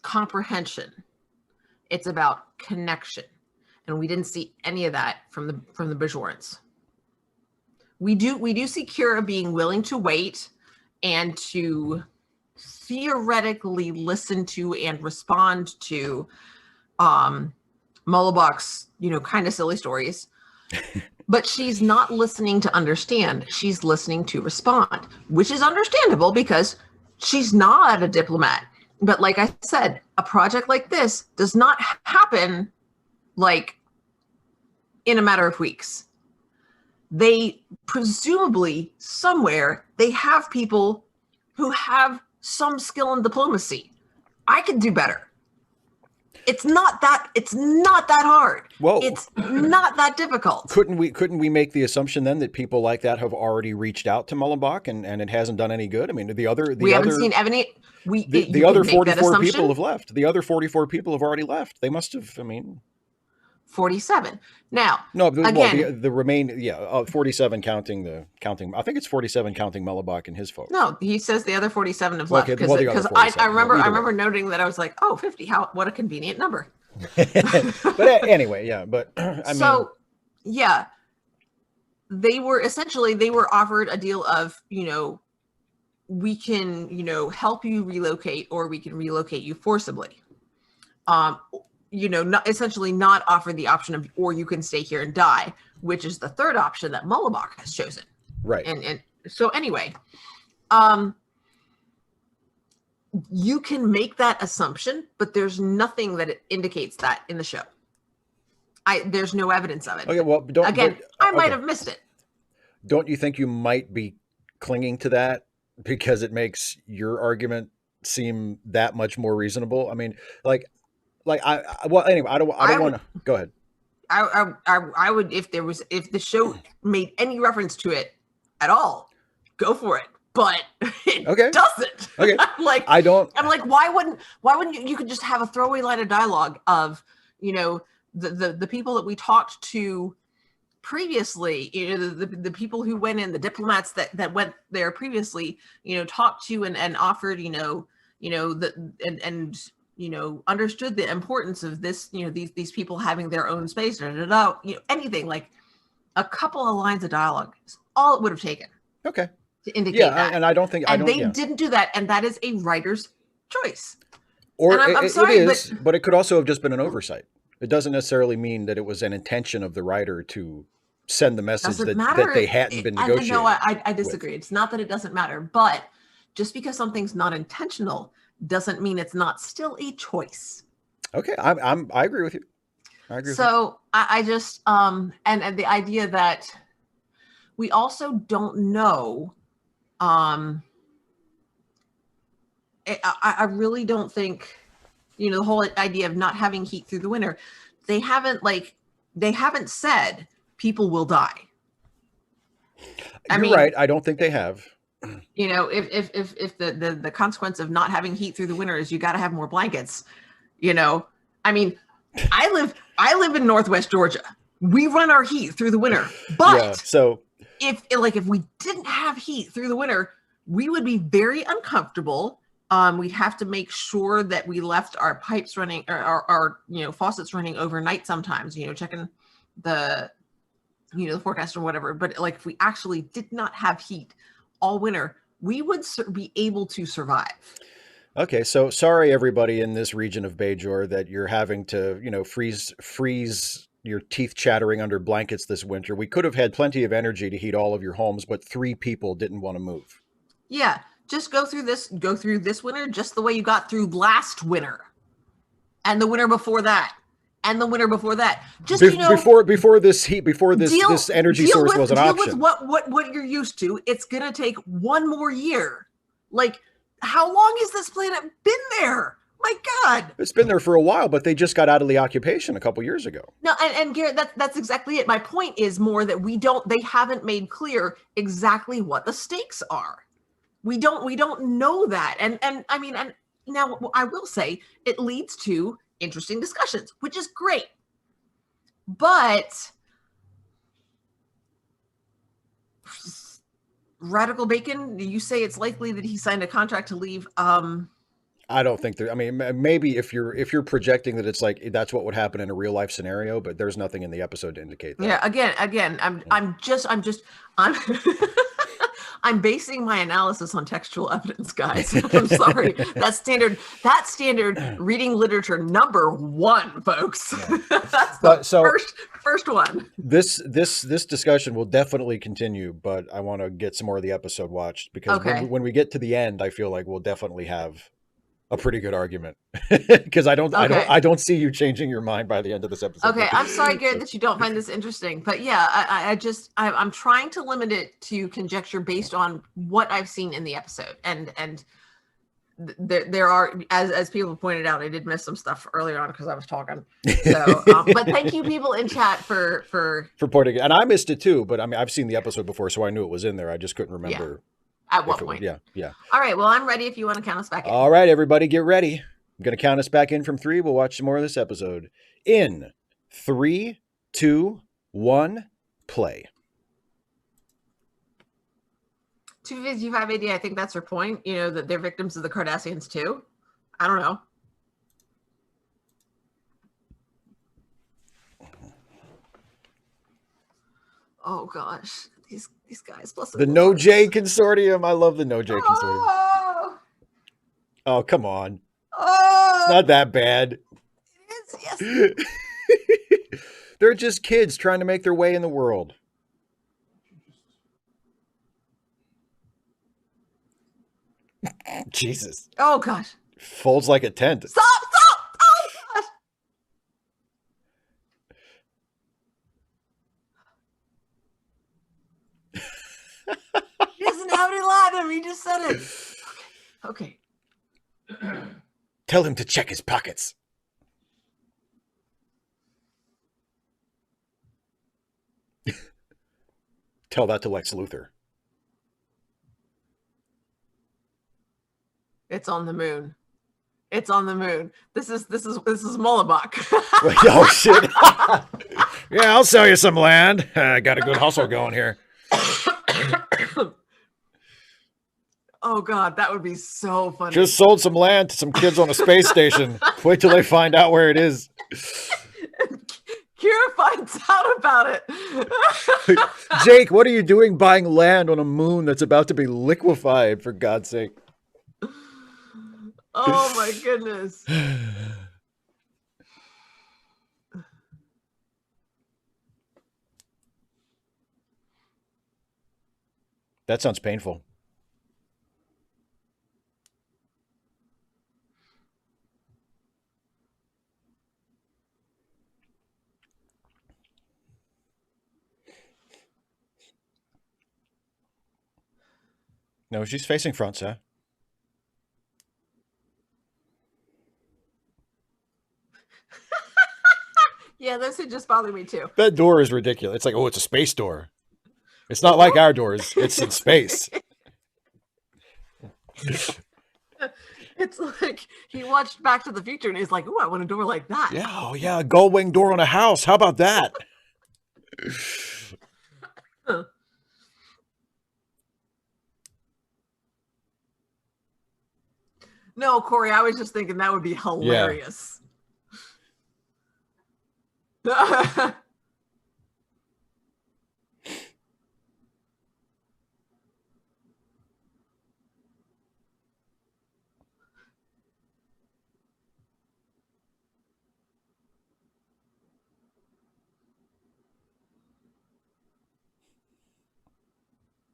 comprehension. It's about connection, and we didn't see any of that from the Bajorans. We do see Kira being willing to wait and to theoretically listen to and respond to Mullibok's kind of silly stories. But she's not listening to understand. She's listening to respond, which is understandable because she's not a diplomat. But like I said, a project like this does not happen like in a matter of weeks. They presumably somewhere they have people who have some skill in diplomacy. I could do better. It's not that hard. Well, it's not that difficult. Couldn't we make the assumption then that people like that have already reached out to Mullibok and it hasn't done any good? I mean, the other 44 people have left. The other 44 people have already left. They must have, 47. Now, no, again, the remaining, 47 counting. I think it's 47 counting Mullibok and his folks. No, he says the other 47 have left because I remember noting that I was like, 50. What a convenient number. But anyway, yeah. But they were offered a deal of we can help you relocate or we can relocate you forcibly. essentially not offer the option of, or you can stay here and die, which is the third option that Mullibach has chosen. Right. And so anyway, you can make that assumption, but there's nothing that indicates that in the show. There's no evidence of it. Okay, well, I might have missed it. Don't you think you might be clinging to that because it makes your argument seem that much more reasonable? I mean, anyway, I don't want to go ahead. I would, if the show made any reference to it at all, go for it. But it doesn't. Okay. I'm like, why wouldn't you could just have a throwaway line of dialogue of, the people that we talked to previously, the people who went in, the diplomats that went there previously, talked to and offered, understood the importance of this, these people having their own space, anything like a couple of lines of dialogue is all it would have taken. Okay. To indicate that. And I don't think they didn't do that, and that is a writer's choice. Or I'm sorry, but it could also have just been an oversight. It doesn't necessarily mean that it was an intention of the writer to send the message that they hadn't been negotiating. No, I disagree. It's not that it doesn't matter, but just because something's not intentional doesn't mean it's not still a choice. Okay, I agree with you. I just and the idea that we also don't know. I really don't think, the whole idea of not having heat through the winter, they haven't said people will die. You're right. I don't think they have. If the consequence of not having heat through the winter is you got to have more blankets, I live in Northwest Georgia. We run our heat through the winter, but if we didn't have heat through the winter, we would be very uncomfortable. We'd have to make sure that we left our pipes running or our faucets running overnight sometimes, checking the forecast or whatever. But if we actually did not have heat all winter, we would be able to survive. Okay, so sorry everybody in this region of Bajor that you're having to, freeze your teeth chattering under blankets this winter. We could have had plenty of energy to heat all of your homes, but 3 people didn't want to move. Yeah, just go through this winter just the way you got through last winter, and the winter before that, and the winter before that. Just before this energy source was an option. Deal with what you're used to. It's gonna take one more year. How long has this planet been there? My God, it's been there for a while, but they just got out of the occupation a couple years ago. No, and Garrett, that's exactly it. My point is more that they haven't made clear exactly what the stakes are. We don't know that, and now I will say it leads to interesting discussions, which is great. But Radical Bacon, you say it's likely that he signed a contract to leave. I don't think there. I mean, maybe if you're projecting that it's like that's what would happen in a real life scenario, but there's nothing in the episode to indicate that. Yeah. Again, I'm I'm basing my analysis on textual evidence, guys. I'm sorry. That's standard reading literature number 1, folks. Yeah. That's the first one. This discussion will definitely continue, but I want to get some more of the episode watched because when we get to the end, I feel like we'll definitely have a pretty good argument because I don't see you changing your mind by the end of this episode. Okay, I'm sorry, Garrett, that you don't find this interesting, but yeah, I'm trying to limit it to conjecture based on what I've seen in the episode, and there are, as people pointed out, I did miss some stuff earlier on because I was talking. So, but thank you, people in chat for pointing it, and I missed it too. But I mean, I've seen the episode before, so I knew it was in there. I just couldn't remember. Yeah. At what point? Yeah. All right. Well, I'm ready if you want to count us back in. All right, everybody, get ready. I'm going to count us back in from 3. We'll watch some more of this episode. In 3, 2, 1, play. 255 AD, I think that's her point. That they're victims of the Cardassians too. I don't know. Oh gosh. These guys plus the No J Consortium. I love the No J Consortium. Oh, come on. Oh, it's not that bad. It is. Yes, They're just kids trying to make their way in the world. Jesus. Oh gosh. Folds like a tent. Stop! Stop! Oh gosh. He doesn't have any Latin. He just said it. Okay. Tell him to check his pockets. Tell that to Lex Luthor. It's on the moon. It's on the moon. This is Mullabach. Oh shit. Yeah, I'll sell you some land. I got a good hustle going here. Oh god, that would be so funny. Just sold some land to some kids on a space station. Wait till they find out where it is. Kira finds out about it. Jake, what are you doing buying land on a moon that's about to be liquefied, for God's sake? Oh my goodness. That sounds painful. No, she's facing front, sir. Yeah, this would just bother me too. That door is ridiculous. It's like, oh, it's a space door. It's not like our doors. It's in space. It's like he watched Back to the Future and he's like, "Oh, I want a door like that." Yeah, oh yeah, a gull wing door on a house. How about that? No, Corey, I was just thinking that would be hilarious. Yeah.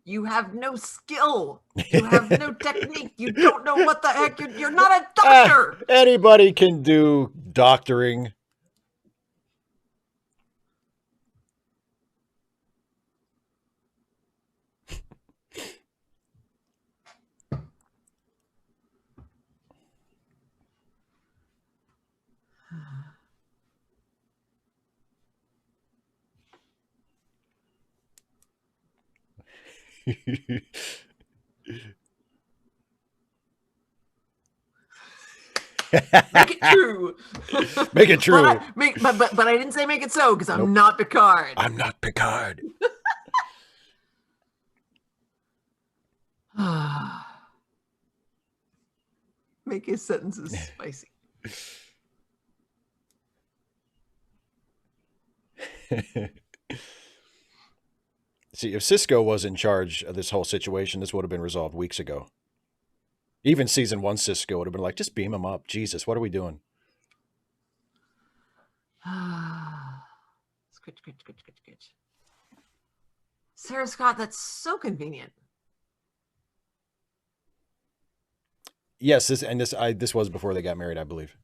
You have no skill. You have no technique. You don't know what the heck. You're not a doctor. Anybody can do doctoring. Make it true. Make it true. But I didn't say make it so because I'm not Picard. I'm not Picard. Make his sentences spicy. See, if Cisco was in charge of this whole situation, this would have been resolved weeks ago. Even season 1 Cisco would have been like, just beam him up. Jesus, what are we doing? Scritch. Sarah Scott, that's so convenient. Yes, this was before they got married, I believe.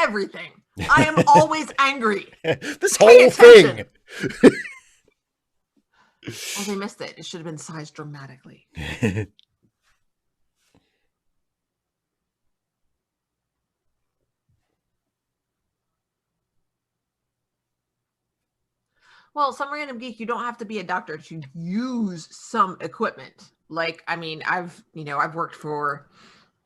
Everything. I am always angry. This whole thing. Oh, they missed it. It should have been sized dramatically. Well, some random geek, you don't have to be a doctor to use some equipment. Like, I mean, I've worked for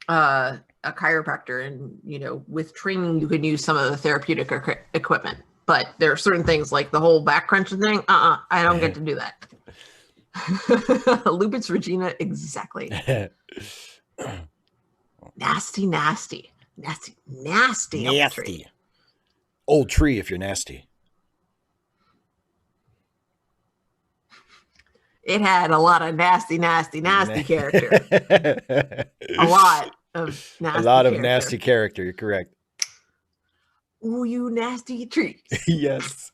a chiropractor, and with training you can use some of the therapeutic equipment, but there are certain things like the whole back crunching thing. I don't get to do that. Lupus Regina, exactly. Nasty. Old tree if you're nasty. It had a lot of nasty character. A lot of nasty A lot of character. nasty character. You're correct. Ooh, you nasty trees. Yes.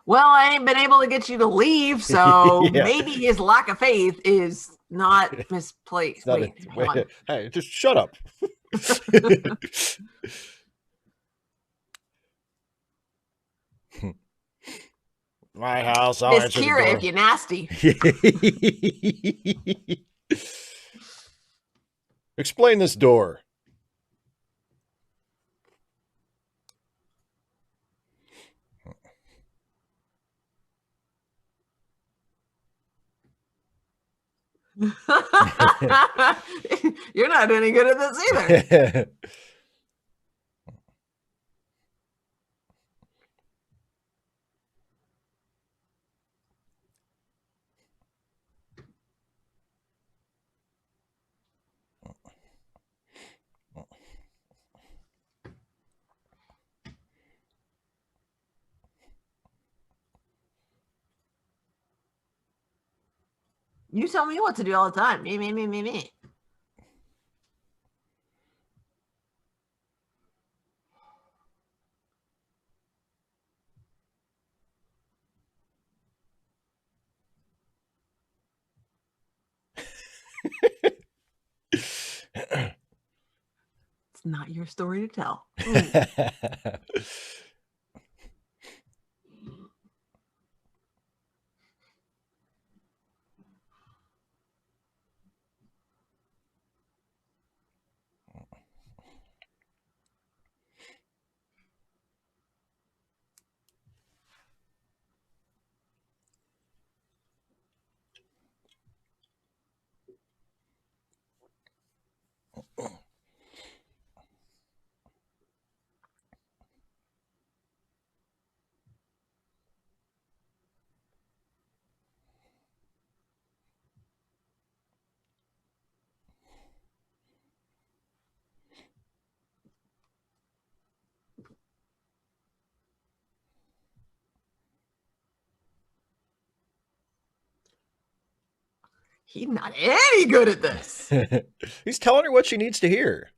Well, I ain't been able to get you to leave, so Yeah. maybe his lack of faith is not misplaced. Wait, hold on. Hey, just shut up. My house, I'll Miss answer Kira, the if you're nasty. door. Explain this door. You're not any good at this either. You tell me what to do all the time. Me. It's not your story to tell. He's not any good at this. He's telling her what she needs to hear.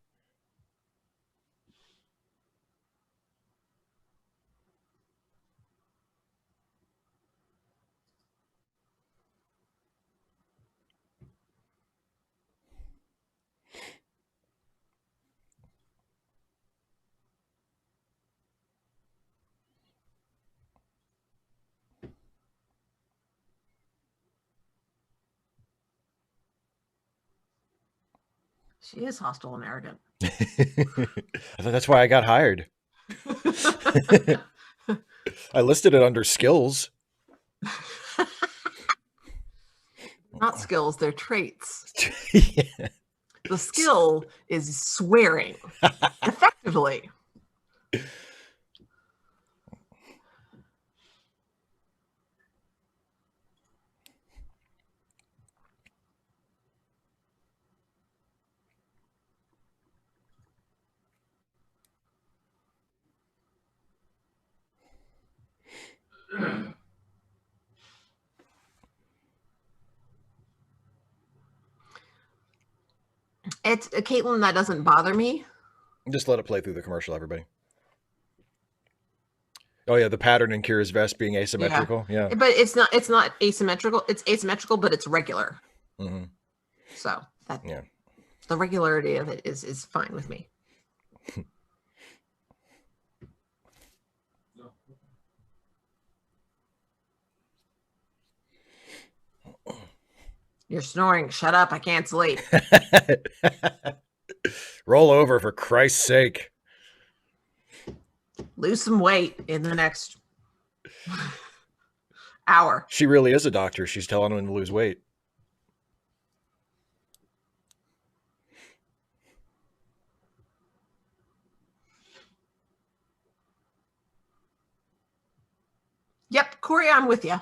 She is hostile and arrogant. I thought that's why I got hired. I listed it under skills. Not skills, they're traits. Yeah. The skill is swearing effectively. It's a Caitlin that doesn't bother me. Just let it play through the commercial, everybody. Oh yeah, the pattern in Kira's vest being asymmetrical. Yeah. But it's not asymmetrical. It's asymmetrical, but it's regular. Mm-hmm. So that Yeah. The regularity of it is fine with me. You're snoring. Shut up. I can't sleep. Roll over, for Christ's sake. Lose some weight in the next hour. She really is a doctor. She's telling him to lose weight. Corey, I'm with you.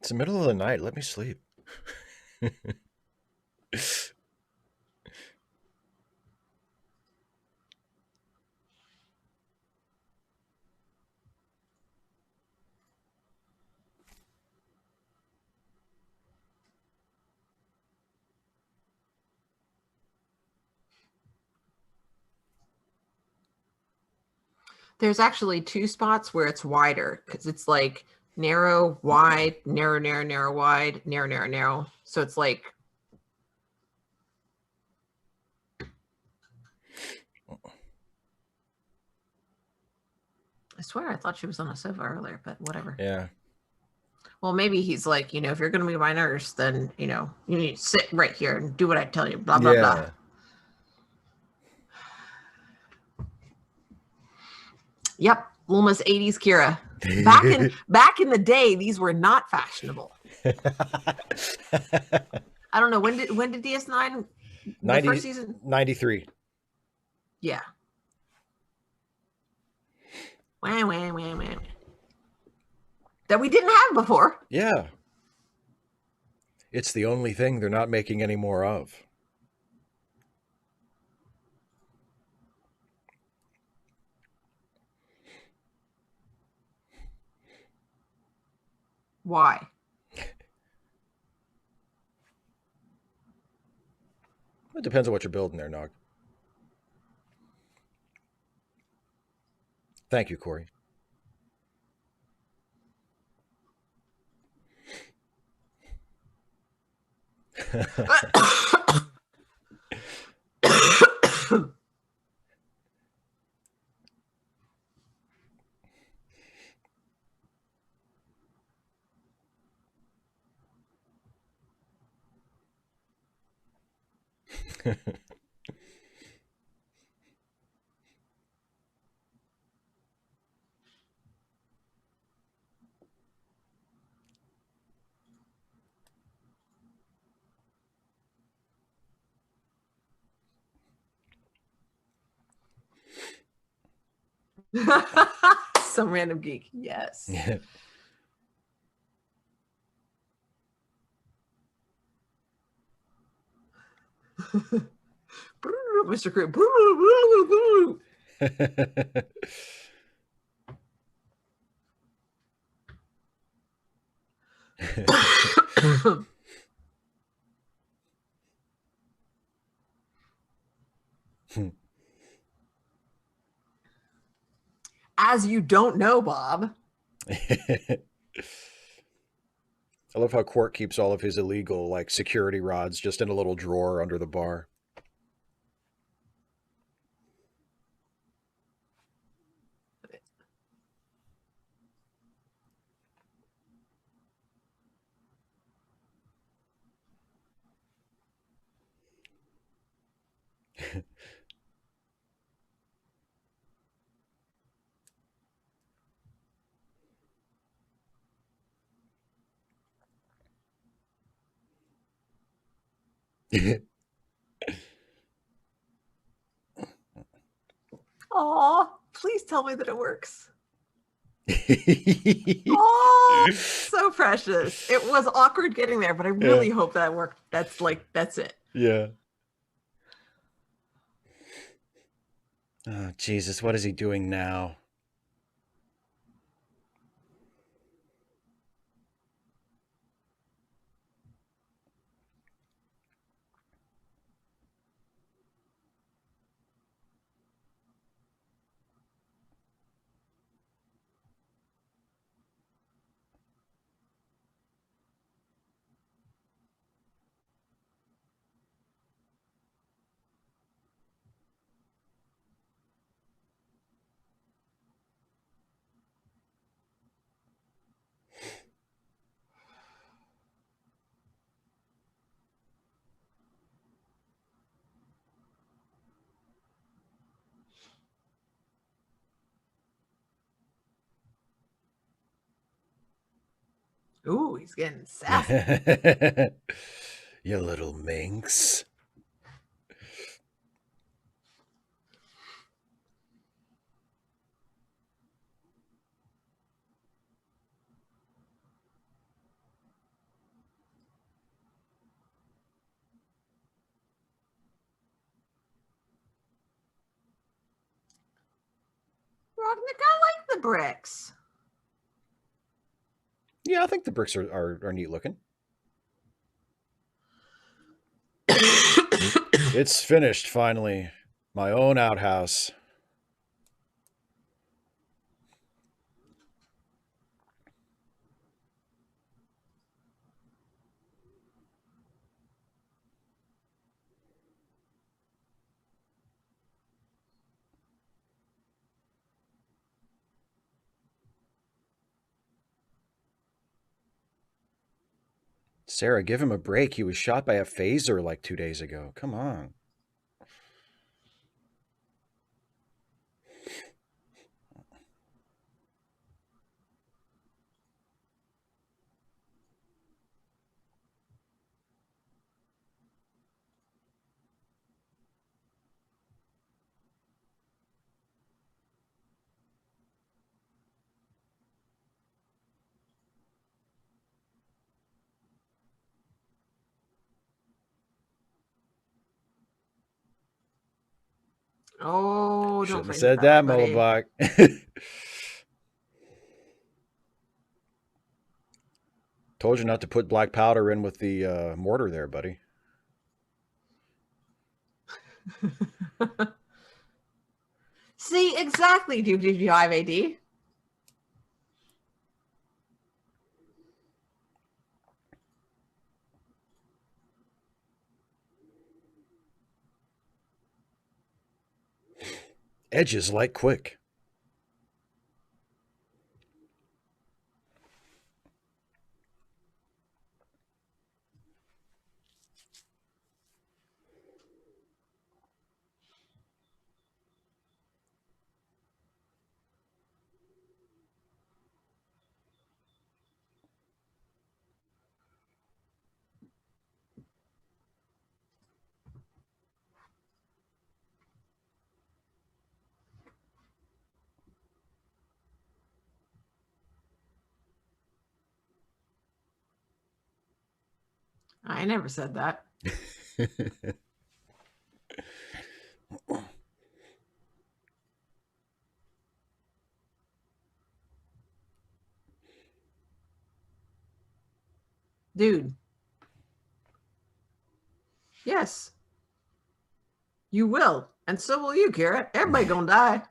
It's the middle of the night. Let me sleep. There's actually two spots where it's wider because it's like narrow, wide, narrow, narrow, narrow, wide, narrow, narrow, narrow. So it's like I swear I thought she was on a sofa earlier, but whatever. Yeah. Well, maybe he's like, if you're going to be my nurse, then, you need to sit right here and do what I tell you, blah, blah, blah. Yep. Lilma's 80s Kira. Back in the day, these were not fashionable. I don't know. When did DS9, the first season? 93. Yeah. Wah, wah, wah, wah. That we didn't have before. Yeah. It's the only thing they're not making any more of. Why? It depends on what you're building there, Nog. Thank you, Corey. Some random geek. Yes. Mr. Crew. As you don't know, Bob. I love how Quark keeps all of his illegal security rods just in a little drawer under the bar. Aw, please tell me that it works. Oh, so precious. It was awkward getting there, but I really hope that worked. That's it. Yeah. Oh, Jesus, what is he doing now? Ooh, he's getting sassy. You little minx. Rodnick, I like the bricks. Yeah, I think the bricks are neat looking. It's finished finally. My own outhouse. Sarah, give him a break. He was shot by a phaser like 2 days ago. Come on. Oh, don't Shouldn't have phrase it said that way, that, buddy. Mullabach. Told you not to put black powder in with the mortar there, buddy. See, exactly, DDGIVAD. Edges like quick. I never said that. Dude. Yes. You will. And so will you, Kara. Everybody gonna die.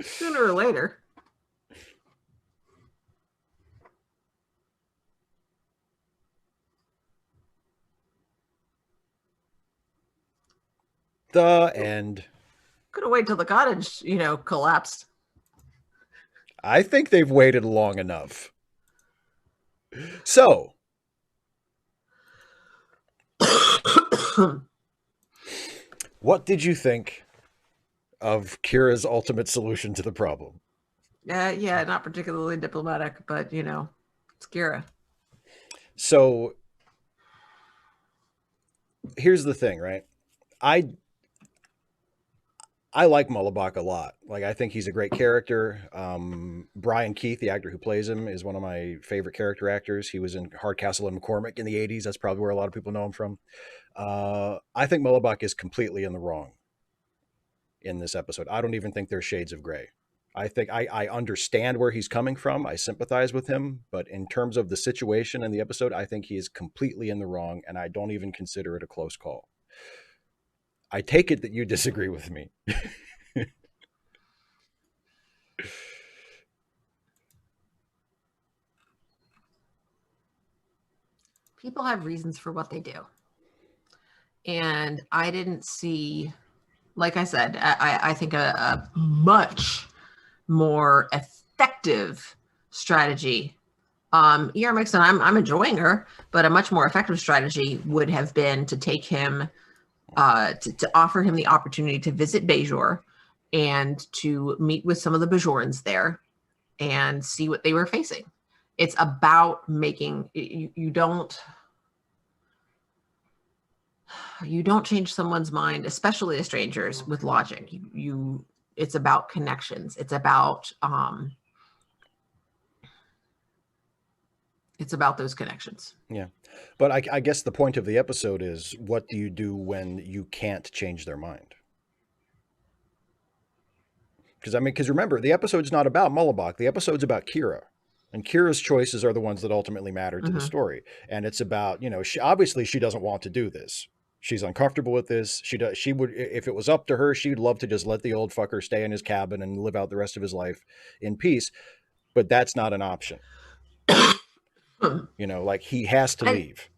Sooner or later. The end. Could have waited till the cottage, collapsed. I think they've waited long enough. So, what did you think of Kira's ultimate solution to the problem? Yeah, not particularly diplomatic, but it's Kira. So, here's the thing, right? I like Mullabach a lot. Like, I think he's a great character. Brian Keith, the actor who plays him, is one of my favorite character actors. He was in Hardcastle and McCormick in the 80s. That's probably where a lot of people know him from. I think Mullabach is completely in the wrong in this episode. I don't even think there's shades of gray. I think I understand where he's coming from. I sympathize with him. But in terms of the situation in the episode, I think he is completely in the wrong, and I don't even consider it a close call. I take it that you disagree with me. People have reasons for what they do. And I didn't see, like I said, I think a much more effective strategy. ER Mixon, I'm enjoying her, but a much more effective strategy would have been to take him, to offer him the opportunity to visit Bajor and to meet with some of the Bajorans there and see what they were facing. It's about making you don't change someone's mind, especially a stranger's, with logic. It's about connections. It's about those connections. Yeah. But I guess the point of the episode is, what do you do when you can't change their mind? Because remember, the episode's not about Mullibok. The episode's about Kira. And Kira's choices are the ones that ultimately matter to the story. And it's about, obviously she doesn't want to do this. She's uncomfortable with this. She would, if it was up to her, she'd love to just let the old fucker stay in his cabin and live out the rest of his life in peace. But that's not an option. Like, he has to leave.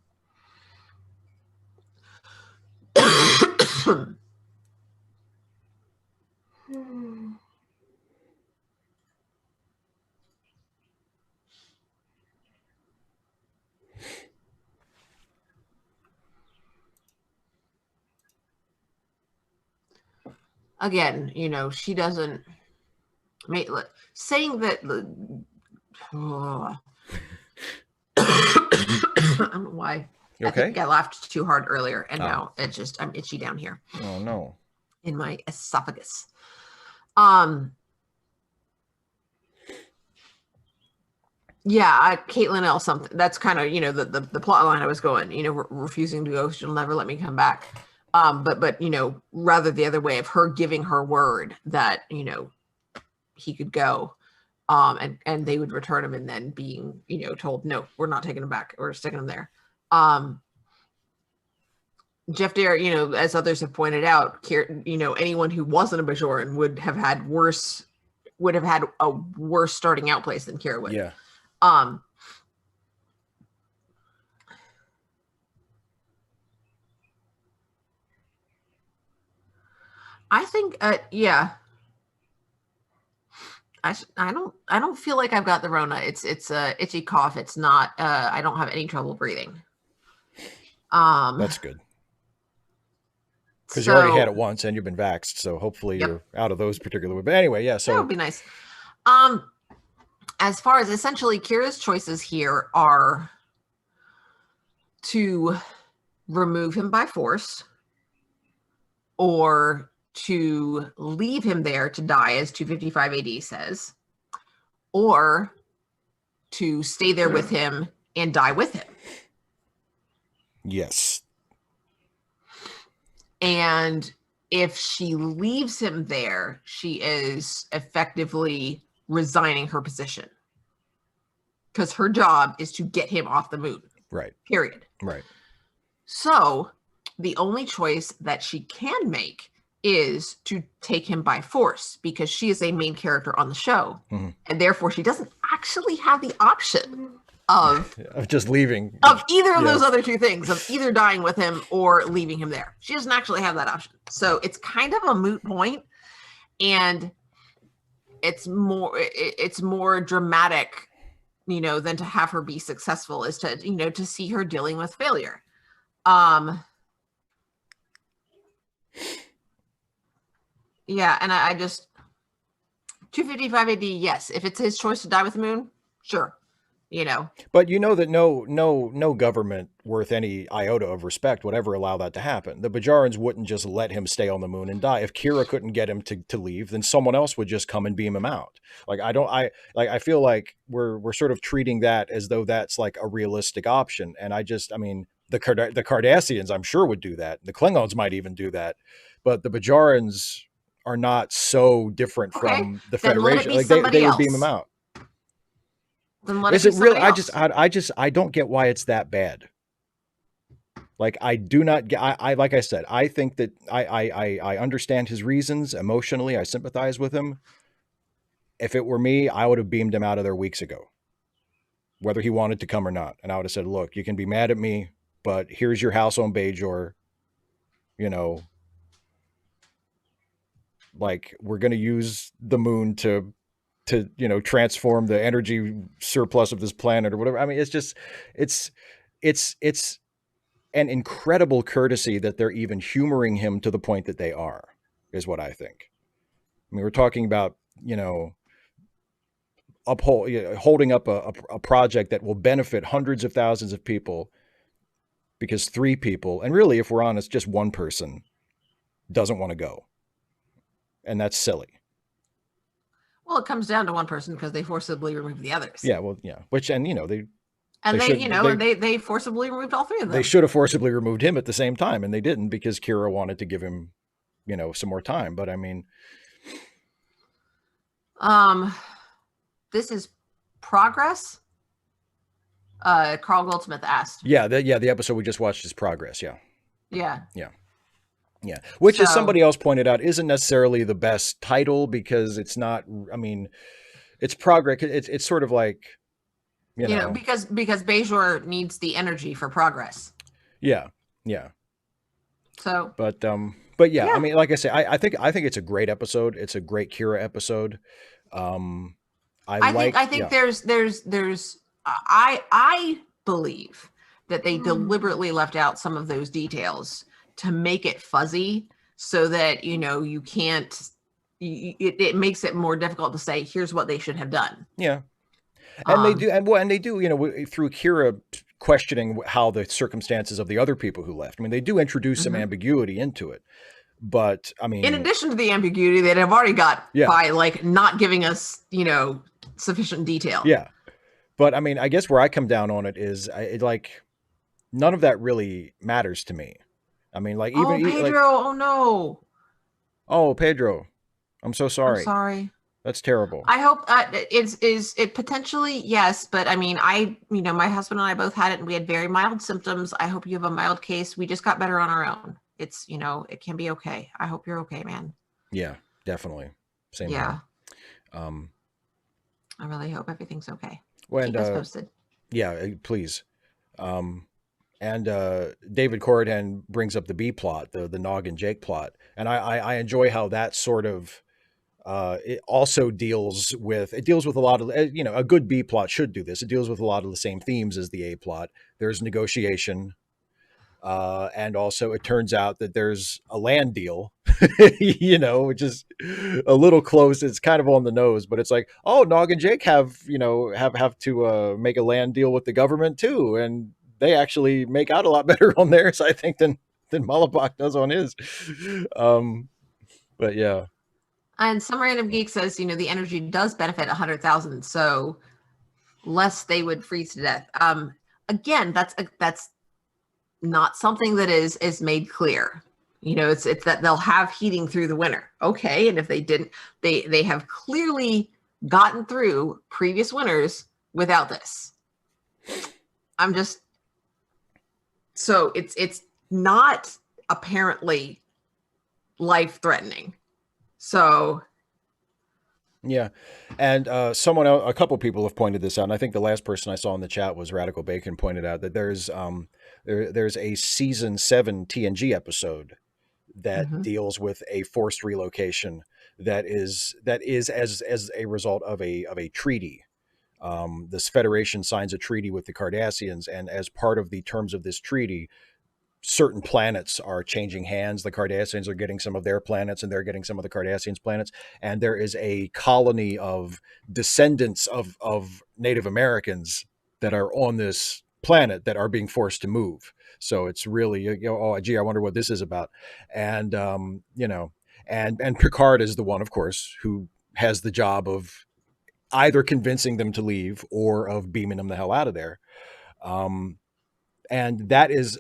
Again, she doesn't saying that. I don't know why. You okay? I think I laughed too hard earlier, and now I'm itchy down here. Oh no! In my esophagus. Yeah, Caitlin L. something. That's kind of the plot line I was going. Refusing to go, she'll never let me come back. But rather the other way of her giving her word that he could go, and they would return him, and then being told, no, we're not taking him back, we're sticking him there. Jeff Dare, as others have pointed out, anyone who wasn't a Bajoran would have had a worse starting out place than Kira would. Yeah. I think, yeah. I don't feel like I've got the Rona. It's a itchy cough. It's not. I don't have any trouble breathing. That's good. Because you already had it once and you've been vaxxed, so hopefully you're out of those particular. But anyway, yeah. So that would be nice. As far as essentially Kira's choices here are to remove him by force, or to leave him there to die, as 255 AD says, or to stay there with him and die with him. Yes. And if she leaves him there, she is effectively resigning her position, because her job is to get him off the moon. Right. Period. Right. So the only choice that she can make is to take him by force, because she is a main character on the show. Mm-hmm. And therefore she doesn't actually have the option of just leaving, of either of those other two things, of either dying with him or leaving him there. She doesn't actually have that option. So it's kind of a moot point, and it's more dramatic, than to have her be successful, is to, to see her dealing with failure. Yeah, and I just 255 AD, yes. If it's his choice to die with the moon, sure. But that no government worth any iota of respect would ever allow that to happen. The Bajarans wouldn't just let him stay on the moon and die. If Kira couldn't get him to leave, then someone else would just come and beam him out. I feel like we're sort of treating that as though that's like a realistic option. And the Cardassians, I'm sure, would do that. The Klingons might even do that. But the Bajarans are not so different from the Federation. Like they would beam him out. Is it real? I don't get why it's that bad. Like, I do not get, like I said, I think that I understand his reasons emotionally. I sympathize with him. If it were me, I would have beamed him out of there weeks ago, whether he wanted to come or not. And I would have said, look, you can be mad at me, but here's your house on Bajor. Like, we're going to use the moon to transform the energy surplus of this planet or whatever. I mean, it's an incredible courtesy that they're even humoring him to the point that they are, is what I think. I mean, we're talking about, holding up a project that will benefit hundreds of thousands of people because 3 people, and really, if we're honest, just one person doesn't want to go. And that's silly. Well, it comes down to one person because they forcibly removed the others. Yeah, well, yeah. Which, and they And they they forcibly removed all 3 of them. They should have forcibly removed him at the same time, and they didn't because Kira wanted to give him, some more time. But I mean, this is Progress. Carl Goldsmith asked. Yeah, the episode we just watched is Progress. Yeah. Which, as somebody else pointed out, isn't necessarily the best title because it's not. I mean, it's Progress. It's sort of like, because Bajor needs the energy for progress. Yeah. So, but yeah, I mean, like I say, I think it's a great episode. It's a great Kira episode. I think I believe that they deliberately left out some of those details to make it fuzzy so that, you can't, it makes it more difficult to say, here's what they should have done. Yeah. And they do, through Kira questioning how the circumstances of the other people who left. I mean, they do introduce some ambiguity into it. But I mean, in addition to the ambiguity that I've already got by like not giving us, sufficient detail. Yeah. But I mean, I guess where I come down on it is none of that really matters to me. I mean, like even Pedro, oh no. Oh, Pedro. I'm so sorry. I'm sorry. That's terrible. I hope it potentially, yes, but I mean, my husband and I both had it and we had very mild symptoms. I hope you have a mild case. We just got better on our own. It's, it can be okay. I hope you're okay, man. Yeah, definitely. Same. Yeah. I really hope everything's okay. Well, keep us posted. Yeah, please. And David Corridan brings up the B plot, the Nog and Jake plot. And I enjoy how that sort of, it also deals with a lot of, a good B plot should do this. It deals with a lot of the same themes as the A plot. There's negotiation. And also it turns out that there's a land deal, which is a little close. It's kind of on the nose, but it's like, oh, Nog and Jake have to make a land deal with the government too. And they actually make out a lot better on theirs, I think, than Malabak does on his. But yeah. And some random geek says, the energy does benefit 100,000. So less they would freeze to death. Again, that's not something that is made clear. It's that they'll have heating through the winter. Okay. And if they didn't, they have clearly gotten through previous winters without this. So it's not apparently life-threatening. So yeah. And someone else, a couple people have pointed this out. And I think the last person I saw in the chat was Radical Bacon pointed out that there's a season 7 TNG episode that deals with a forced relocation that is as a result of a treaty. This Federation signs a treaty with the Cardassians, and as part of the terms of this treaty, certain planets are changing hands. The Cardassians are getting some of their planets, and they're getting some of the Cardassians' planets. And there is a colony of descendants of Native Americans that are on this planet that are being forced to move. So it's really, oh, gee, I wonder what this is about. And, and Picard is the one, of course, who has the job of either convincing them to leave or of beaming them the hell out of there. And that is,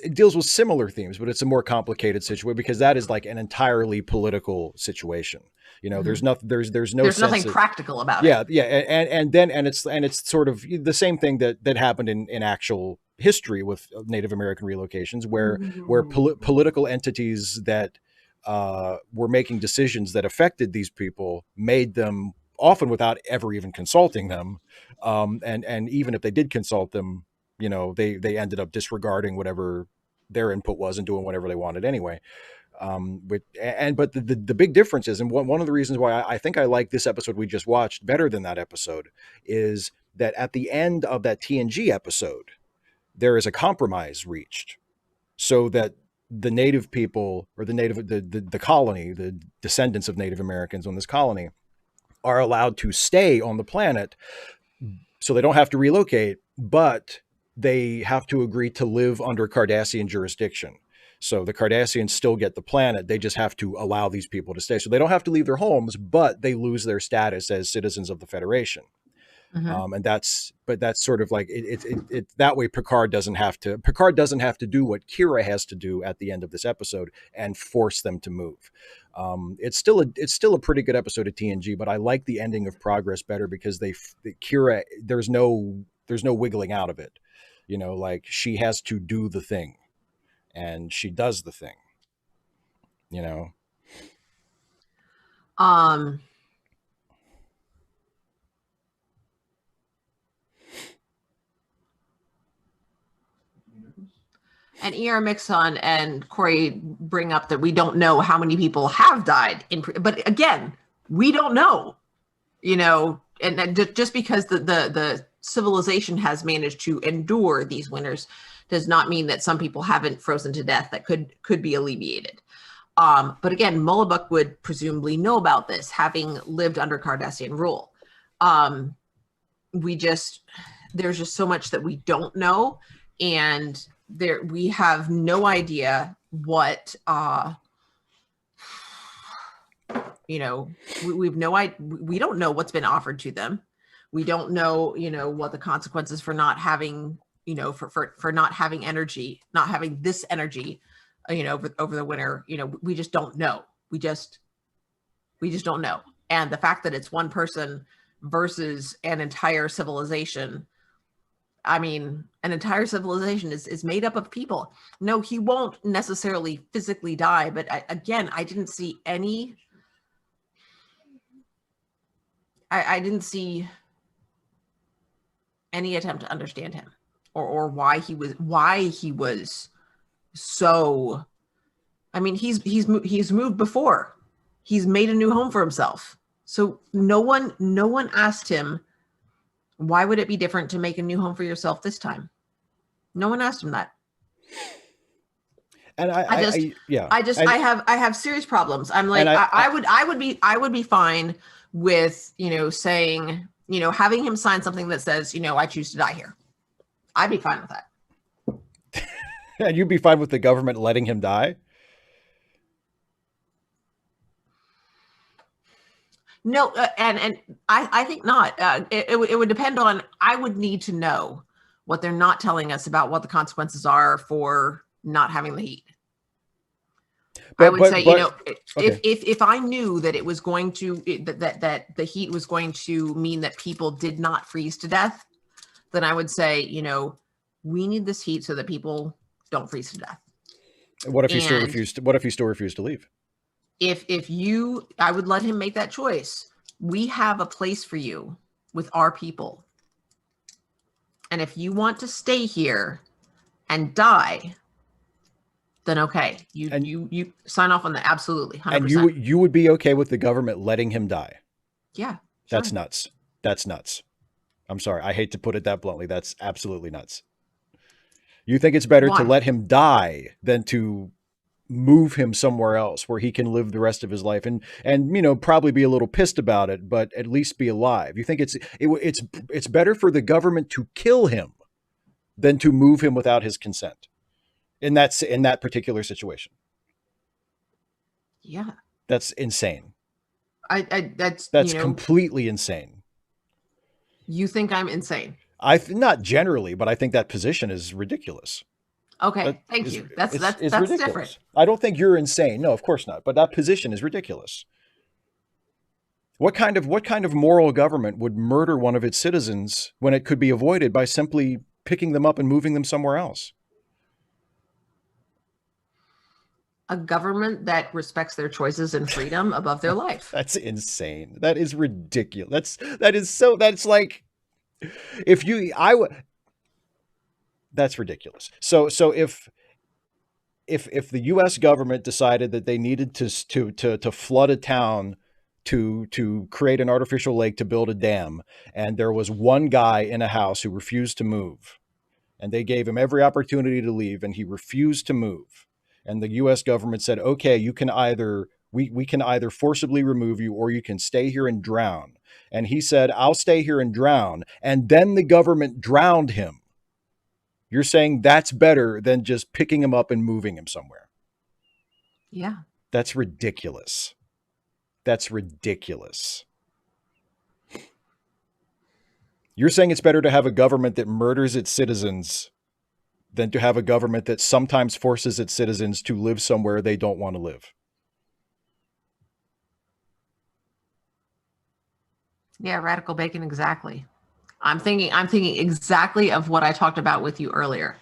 it deals with similar themes, but it's a more complicated situation because that is like an entirely political situation. There's nothing practical about it. Yeah. And it's sort of the same thing that happened in actual history with Native American relocations where political entities that were making decisions that affected these people made them often without ever even consulting them. And even if they did consult them, they ended up disregarding whatever their input was and doing whatever they wanted anyway. But the big difference is, and one of the reasons why I think I like this episode we just watched better than that episode is that at the end of that TNG episode, there is a compromise reached so that the native people or the colony, the descendants of Native Americans on this colony are allowed to stay on the planet, so they don't have to relocate, but they have to agree to live under Cardassian jurisdiction. So the Cardassians still get the planet. They just have to allow these people to stay. So they don't have to leave their homes, but they lose their status as citizens of the Federation. Mhm. And that's sort of like it that way. Picard doesn't have to do what Kira has to do at the end of this episode and force them to move. It's still a pretty good episode of TNG, but I like the ending of Progress better because Kira, there's no wiggling out of it. Like, she has to do the thing, and she does the thing. You know. Um, and ER Mixon and Corey bring up that we don't know how many people have died but again, we don't know, and just because the civilization has managed to endure these winters does not mean that some people haven't frozen to death that could be alleviated. But again, Mullibuk would presumably know about this, having lived under Cardassian rule. There's just so much that we don't know, and we have no idea what we've no idea. We don't know what's been offered to them. We don't know what the consequences for not having for not having energy, not having this energy over the winter. We just don't know. We just don't know. And the fact that it's one person versus an entire civilization, I mean, an entire civilization is made up of people. No, he won't necessarily physically die, but I didn't see any. I didn't see any attempt to understand him or why he was so. I mean, he's moved before. He's made a new home for himself. So no one asked him, why would it be different to make a new home for yourself this time? No one asked him that. And I have serious problems. I'm like, I would be fine with, saying, having him sign something that says, I choose to die here. I'd be fine with that. And you'd be fine with the government letting him die? No, and I think not. It would depend on. I would need to know what they're not telling us about what the consequences are for not having the heat. I would say, okay. if I knew that it was going to that the heat was going to mean that people did not freeze to death, then I would say, we need this heat so that people don't freeze to death. What if he still refused to leave? I would let him make that choice. We have a place for you with our people. And if you want to stay here and die, then okay. You sign off on that. Absolutely. 100%. And you would be okay with the government letting him die? Yeah. Sure. That's nuts. That's nuts. I'm sorry. I hate to put it that bluntly. That's absolutely nuts. You think it's better to let him die than to move him somewhere else where he can live the rest of his life and probably be a little pissed about it, but at least be alive? You think it's better for the government to kill him than to move him without his consent in that particular situation? Yeah, that's insane. That's completely insane. You think I'm insane? Not generally, but I think that position is ridiculous. Okay, thank you. That's ridiculous. Different. I don't think you're insane. No, of course not. But that position is ridiculous. What kind of moral government would murder one of its citizens when it could be avoided by simply picking them up and moving them somewhere else? A government that respects their choices and freedom above their life. That's insane. That is ridiculous. That's like, that's ridiculous. So if the U.S. government decided that they needed to flood a town to create an artificial lake to build a dam, and there was one guy in a house who refused to move, and they gave him every opportunity to leave, and he refused to move, and the U.S. government said, okay, you can either We can either forcibly remove you or you can stay here and drown. And he said, I'll stay here and drown. And then the government drowned him. You're saying that's better than just picking him up and moving him somewhere. Yeah. That's ridiculous. That's ridiculous. You're saying it's better to have a government that murders its citizens than to have a government that sometimes forces its citizens to live somewhere they don't want to live. Yeah, radical bacon, exactly. I'm thinking exactly of what I talked about with you earlier.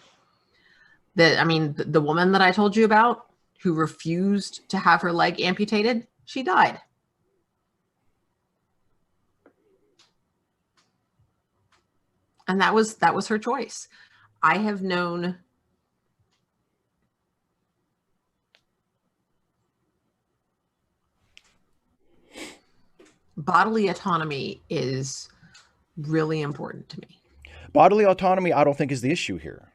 The woman that I told you about who refused to have her leg amputated, she died. And that was her choice. I have known bodily autonomy is really important to me. Bodily autonomy, I don't think is the issue here.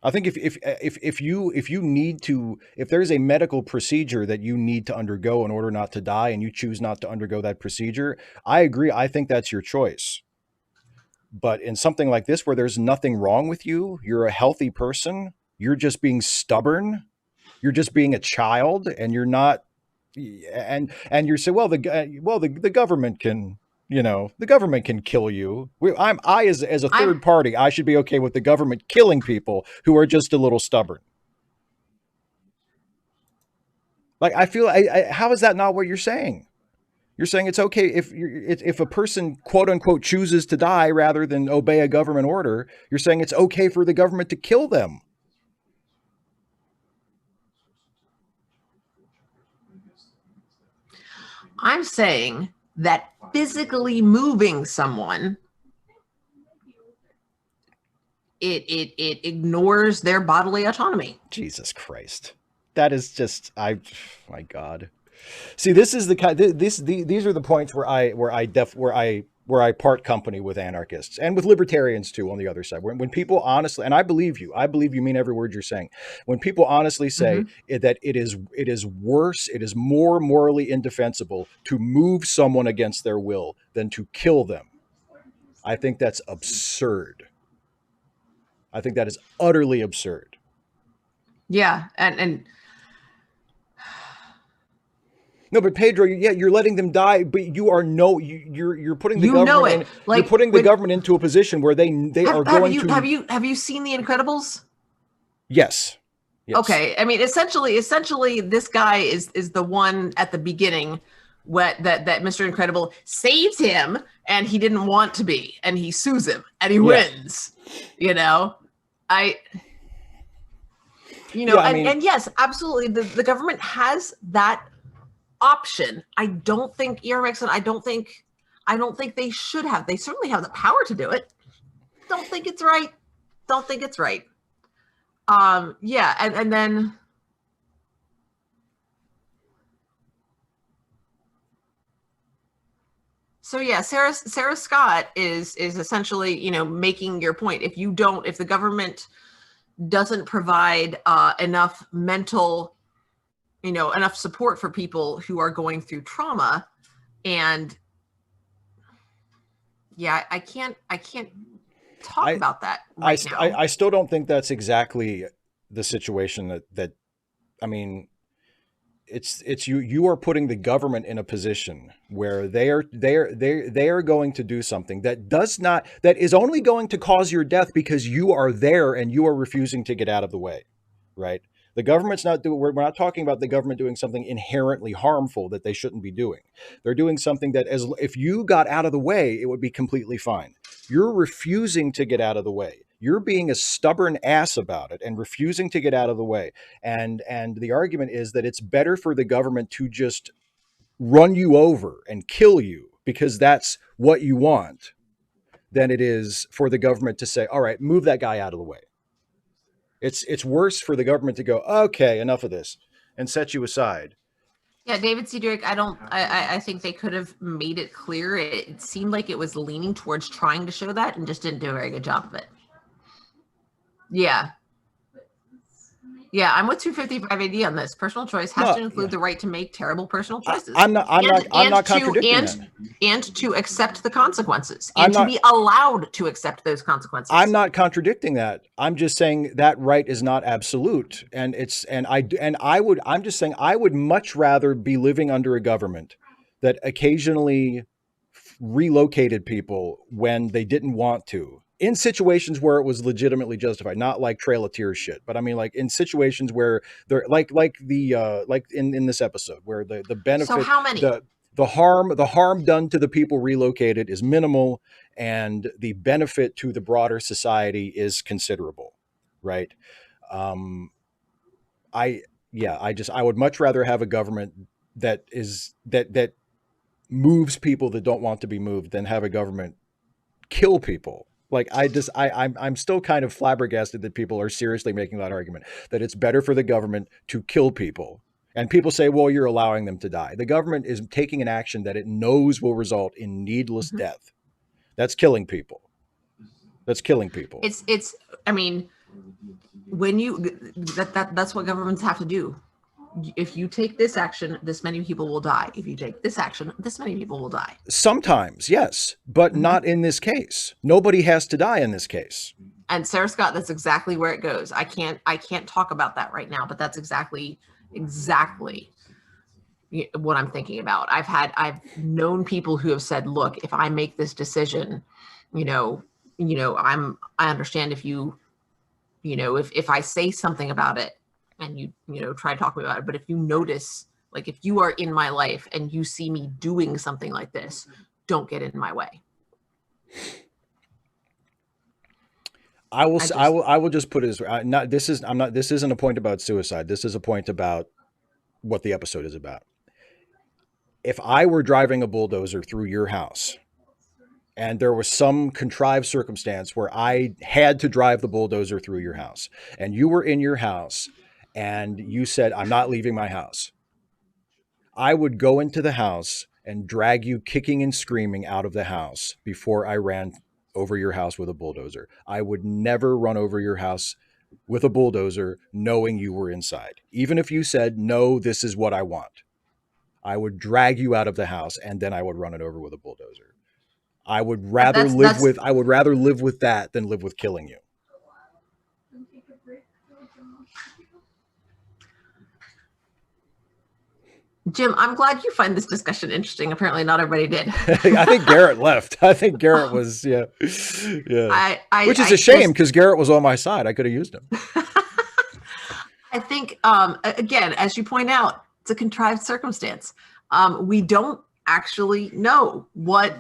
I think if you need to, if there's a medical procedure that you need to undergo in order not to die and you choose not to undergo that procedure, I agree. I think that's your choice. But in something like this, where there's nothing wrong with you, you're a healthy person, you're just being stubborn, you're just being a child, and you're not, and you say, well, the government can, the government can kill you. I as a third party, I should be okay with the government killing people who are just a little stubborn. Like, I feel, how is that not what you're saying? You're saying it's okay if a person, quote unquote, chooses to die rather than obey a government order. You're saying it's okay for the government to kill them. I'm saying that physically moving someone, it ignores their bodily autonomy. Jesus Christ. That is just, my God. See, this is these are the points where I part company with anarchists and with libertarians too on the other side. When people honestly, and I believe you mean every word you're saying. When people honestly say that it is worse, it is more morally indefensible to move someone against their will than to kill them, I think that's absurd. I think that is utterly absurd. Yeah, and no, but Pedro, yeah, you're letting them die, but you're putting the government in, like, you're putting the government into a position where they are going to. Have you seen The Incredibles? Yes. Yes. Okay, I mean, essentially, this guy is the one at the beginning that Mr. Incredible saves him, and he didn't want to be, and he sues him, and he wins. And yes, absolutely, the government has that option. I don't think I don't think they should have. They certainly have the power to do it. Don't think it's right. And then so yeah, Sarah Scott is essentially, making your point. If the government doesn't provide enough mental, enough support for people who are going through trauma, and yeah, I can't talk about that right now. I still don't think that's exactly the situation that I mean, it's you are putting the government in a position where they are going to do something that is only going to cause your death because you are there and you are refusing to get out of the way, right? The government's not doing, we're not talking about the government doing something inherently harmful that they shouldn't be doing. They're doing something that, if you got out of the way, it would be completely fine. You're refusing to get out of the way. You're being a stubborn ass about it and refusing to get out of the way. And the argument is that it's better for the government to just run you over and kill you because that's what you want, than it is for the government to say, all right, move that guy out of the way. It's worse for the government to go, okay, enough of this, and set you aside. Yeah, David C. Drake, I think they could have made it clear. It seemed like it was leaning towards trying to show that and just didn't do a very good job of it. Yeah. Yeah, I'm with 255 AD on this. Personal choice has No, to include yeah. the right to make terrible personal choices. I'm not contradicting that. And to accept the consequences I'm and to not be allowed to accept those consequences. I'm not contradicting that. I'm just saying that right is not absolute, and I'm just saying I would much rather be living under a government that occasionally relocated people when they didn't want to, in situations where it was legitimately justified, not like Trail of Tears shit, but I mean like in situations where they're like in this episode where the So benefit, how many? the harm done to the people relocated is minimal, and the benefit to the broader society is considerable, right? um I yeah, I would much rather have a government that moves people that don't want to be moved than have a government kill people. Like I'm still kind of flabbergasted that people are seriously making that argument that it's better for the government to kill people. And people say, well, you're allowing them to die. The government is taking an action that it knows will result in needless Mhm. death. That's killing people. That's killing people. It's I mean, when you that's what governments have to do. If you take this action, this many people will die. If you take this action, this many people will die. Sometimes, yes, but Mhm. not in this case. Nobody has to die in this case. And Sarah Scott, that's exactly where it goes. I can't talk about that right now, but that's exactly what I'm thinking about. I've known people who have said, look, if I make this decision, you know, I understand if if I say something about it and you try to talk to me about it, but if you notice, like if you are in my life and you see me doing something like this, don't get in my way. I will just put it as not this is I'm not this isn't a point about suicide. This is a point about what the episode is about. If I were driving a bulldozer through your house and there was some contrived circumstance where I had to drive the bulldozer through your house and you were in your house and you said, I'm not leaving my house, I would go into the house and drag you kicking and screaming out of the house before I ran over your house with a bulldozer. I would never run over your house with a bulldozer knowing you were inside. Even if you said, no, this is what I want, I would drag you out of the house and then I would run it over with a bulldozer. But that's I would rather live with that than live with killing you. Jim, I'm glad you find this discussion interesting. Apparently not everybody did. I think Garrett left. I think Garrett was, yeah. Which is I a shame just because Garrett was on my side. I could have used him. I think again, as you point out, it's a contrived circumstance. We don't actually know what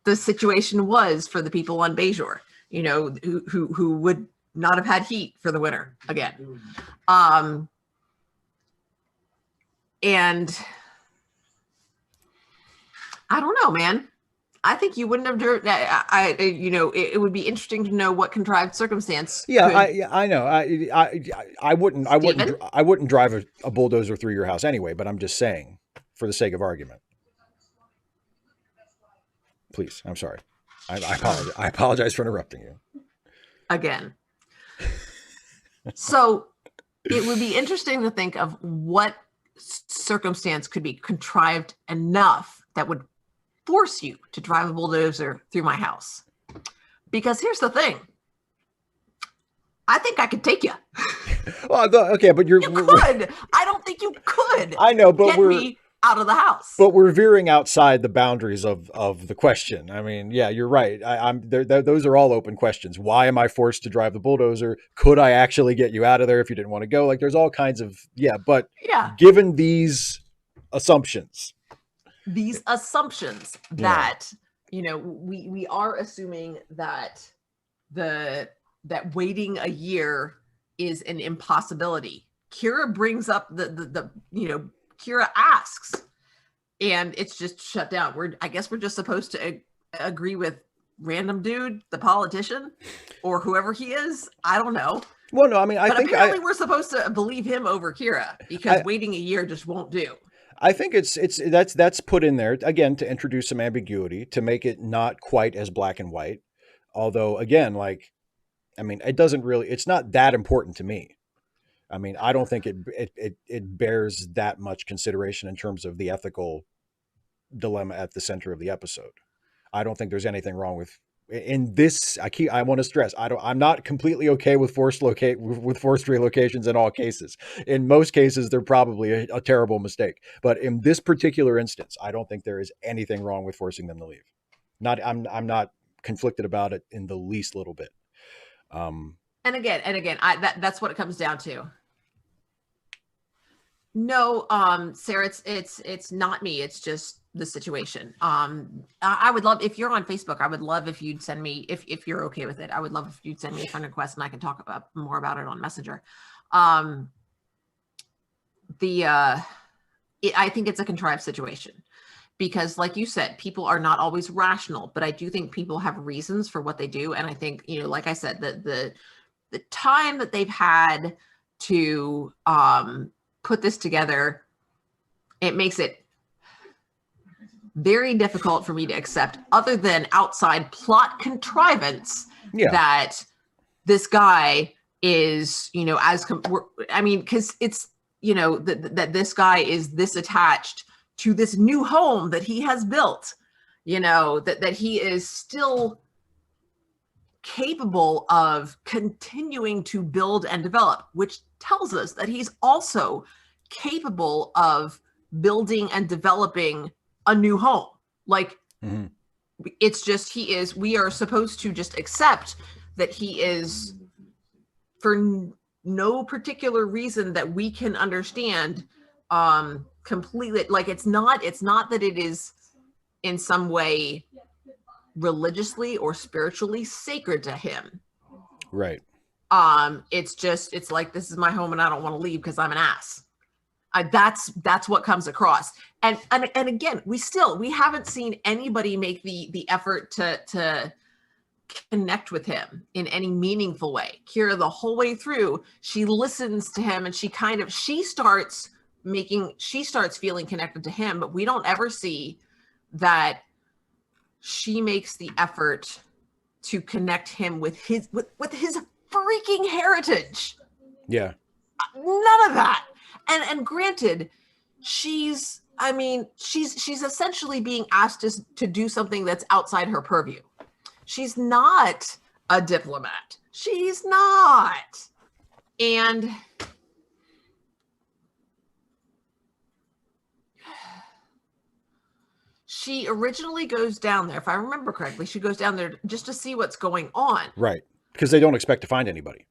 the situation was for the people on Bejor, who would not have had heat for the winter again. And I don't know, man. I think you wouldn't have. It would be interesting to know what contrived circumstance. Yeah, I know. I Stephen? wouldn't drive a bulldozer through your house anyway. But I'm just saying, for the sake of argument. Please, I'm sorry. I apologize. I apologize for interrupting you Again. So it would be interesting to think of what circumstance could be contrived enough that would force you to drive a bulldozer through my house. Because here's the thing. I think I could take you. Well, okay, but you could. I don't think you could. I know, but get me out of the house. But we're veering outside the boundaries of the question. I mean, yeah, you're right. Those are all open questions. Why am I forced to drive the bulldozer? Could I actually get you out of there if you didn't want to go? Like, there's all kinds of but given these assumptions that we are assuming that that waiting a year is an impossibility. Kira brings up the Kira asks, and it's just shut down. I guess we're just supposed to agree with random dude, the politician, or whoever he is. I don't know. Well, no, I mean, apparently we're supposed to believe him over Kira because waiting a year just won't do. I think that's put in there again to introduce some ambiguity, to make it not quite as black and white. Although, again, it's not that important to me. I mean, I don't think it bears that much consideration in terms of the ethical dilemma at the center of the episode. I don't think there's anything wrong with in this. I want to stress I'm not completely okay with forced relocations in all cases. In most cases, they're probably a terrible mistake. But in this particular instance, I don't think there is anything wrong with forcing them to leave. I'm not conflicted about it in the least little bit. And again, that's what it comes down to. No, Sarah, it's not me. It's just the situation. I would love, if you're on Facebook, I would love if you'd send me, if you're okay with it, I would love if you'd send me a friend request and I can talk about more about it on Messenger. I think it's a contrived situation because, like you said, people are not always rational, but I do think people have reasons for what they do. And I think, like I said, the time that they've had to put this together, it makes it very difficult for me to accept, other than outside plot contrivance, that this guy is, because it's, that this guy is this attached to this new home that he has built, that he is still capable of continuing to build and develop, which tells us that he's also capable of building and developing a new home. Like, it's just, we are supposed to just accept that he is, for no particular reason that we can understand, completely, like, it's not that it is in some way religiously or spiritually sacred to him. Right. It's like, this is my home and I don't want to leave because I'm an ass. That's what comes across. And again, we haven't seen anybody make the effort to connect with him in any meaningful way. Kira, the whole way through, she listens to him and she starts feeling connected to him, but we don't ever see that she makes the effort to connect him with his freaking heritage. Yeah. None of that. And granted, she's essentially being asked to do something that's outside her purview. She's not a diplomat. She's not. And she originally goes down there, if I remember correctly, she goes down there just to see what's going on. Right. Because they don't expect to find anybody.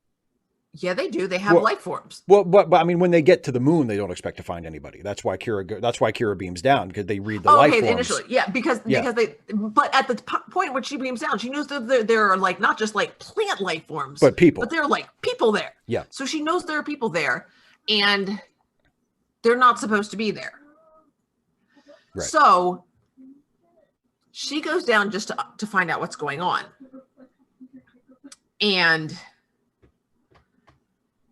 Yeah, they do. They have life forms. Well, but I mean, when they get to the moon, they don't expect to find anybody. That's why Kira beams down, because they read the life forms. Initially, because they. But at the point where she beams down, she knows that there are, like, not just like plant life forms, but people. But there are like people there. Yeah. So she knows there are people there, and they're not supposed to be there. Right. So she goes down just to find out what's going on, and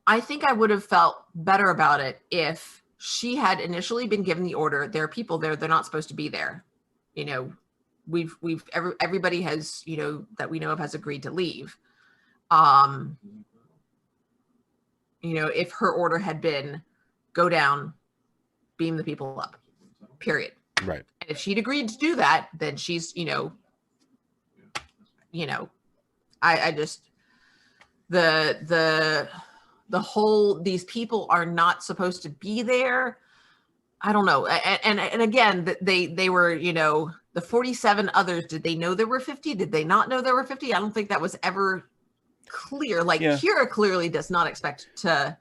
I think I would have felt better about it if she had initially been given the order, there are people there, they're not supposed to be there. Everybody has, that we know of, has agreed to leave. If her order had been go down, beam the people up, period. Right. And if she'd agreed to do that, then she's, I just, the whole, these people are not supposed to be there. I don't know. And again, they were, the 47 others, did they know there were 50? Did they not know there were 50? I don't think that was ever clear. Like, Kira clearly does not expect to.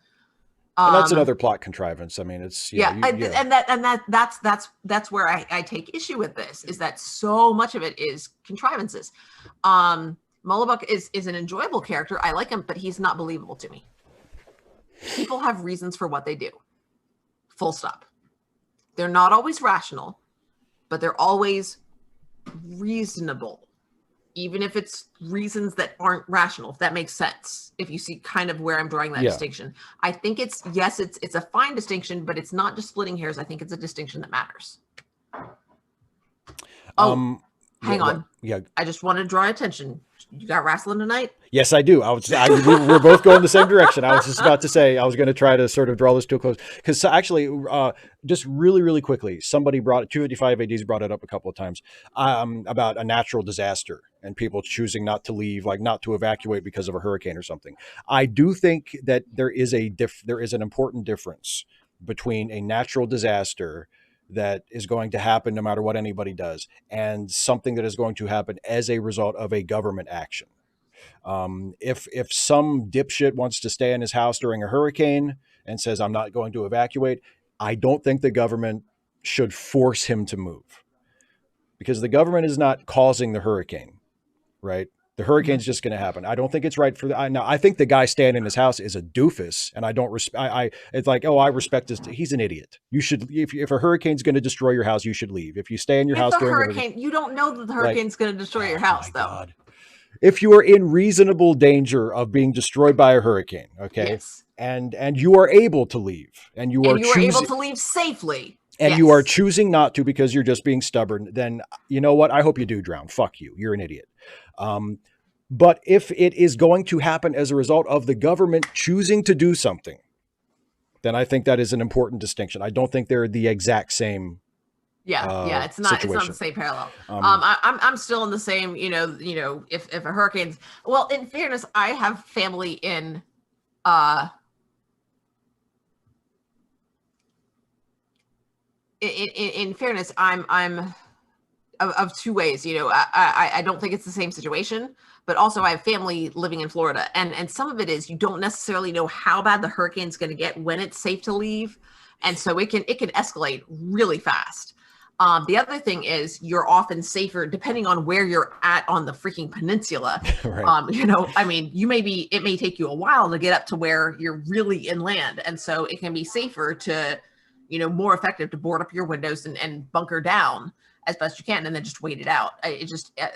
And that's another plot contrivance. I mean, it's, and that's where I take issue with this, is that so much of it is contrivances. Mullibuk is an enjoyable character. I like him, but he's not believable to me. People have reasons for what they do. Full stop. They're not always rational, but they're always reasonable, even if it's reasons that aren't rational, if that makes sense. If you see kind of where I'm drawing that distinction. I think it's a fine distinction, but it's not just splitting hairs. I think it's a distinction that matters. Hang What? on. Yeah. I just want to draw attention. You got wrestling tonight? Yes, I do. We're both going the same direction. I was just about to say, I was going to try to sort of draw this to a close. Because actually, just really, really quickly, somebody 255 ADs brought it up a couple of times about a natural disaster and people choosing not to leave, like not to evacuate because of a hurricane or something. I do think that there is an important difference between a natural disaster that is going to happen no matter what anybody does and something that is going to happen as a result of a government action. If some dipshit wants to stay in his house during a hurricane and says, I'm not going to evacuate, I don't think the government should force him to move, because the government is not causing the hurricane, right? The hurricane's just going to happen. I don't think it's right for now. I think the guy staying in his house is a doofus, and I don't respect. It's like, oh, I respect his. He's an idiot. You should, if a hurricane's going to destroy your house, you should leave. If you stay in your house during a hurricane, you don't know that the hurricane's going to destroy your house, though. God. If you are in reasonable danger of being destroyed by a hurricane, okay, yes. and you are able to leave, and you are able to leave safely, and you are choosing not to because you're just being stubborn, then you know what? I hope you do drown. Fuck you. You're an idiot. But if it is going to happen as a result of the government choosing to do something, then I think that is an important distinction. I don't think they're the exact same. It's not the same parallel. I'm still in the same, if a hurricane's, well, in fairness, I have family in fairness, I'm of two ways. I don't think it's the same situation, but also I have family living in Florida, and some of it is you don't necessarily know how bad the hurricane's going to get when it's safe to leave, and so it can escalate really fast. The other thing is you're often safer depending on where you're at on the freaking peninsula. Right. It may take you a while to get up to where you're really inland, and so it can be safer to, more effective to board up your windows and bunker down as best you can, and then just wait it out.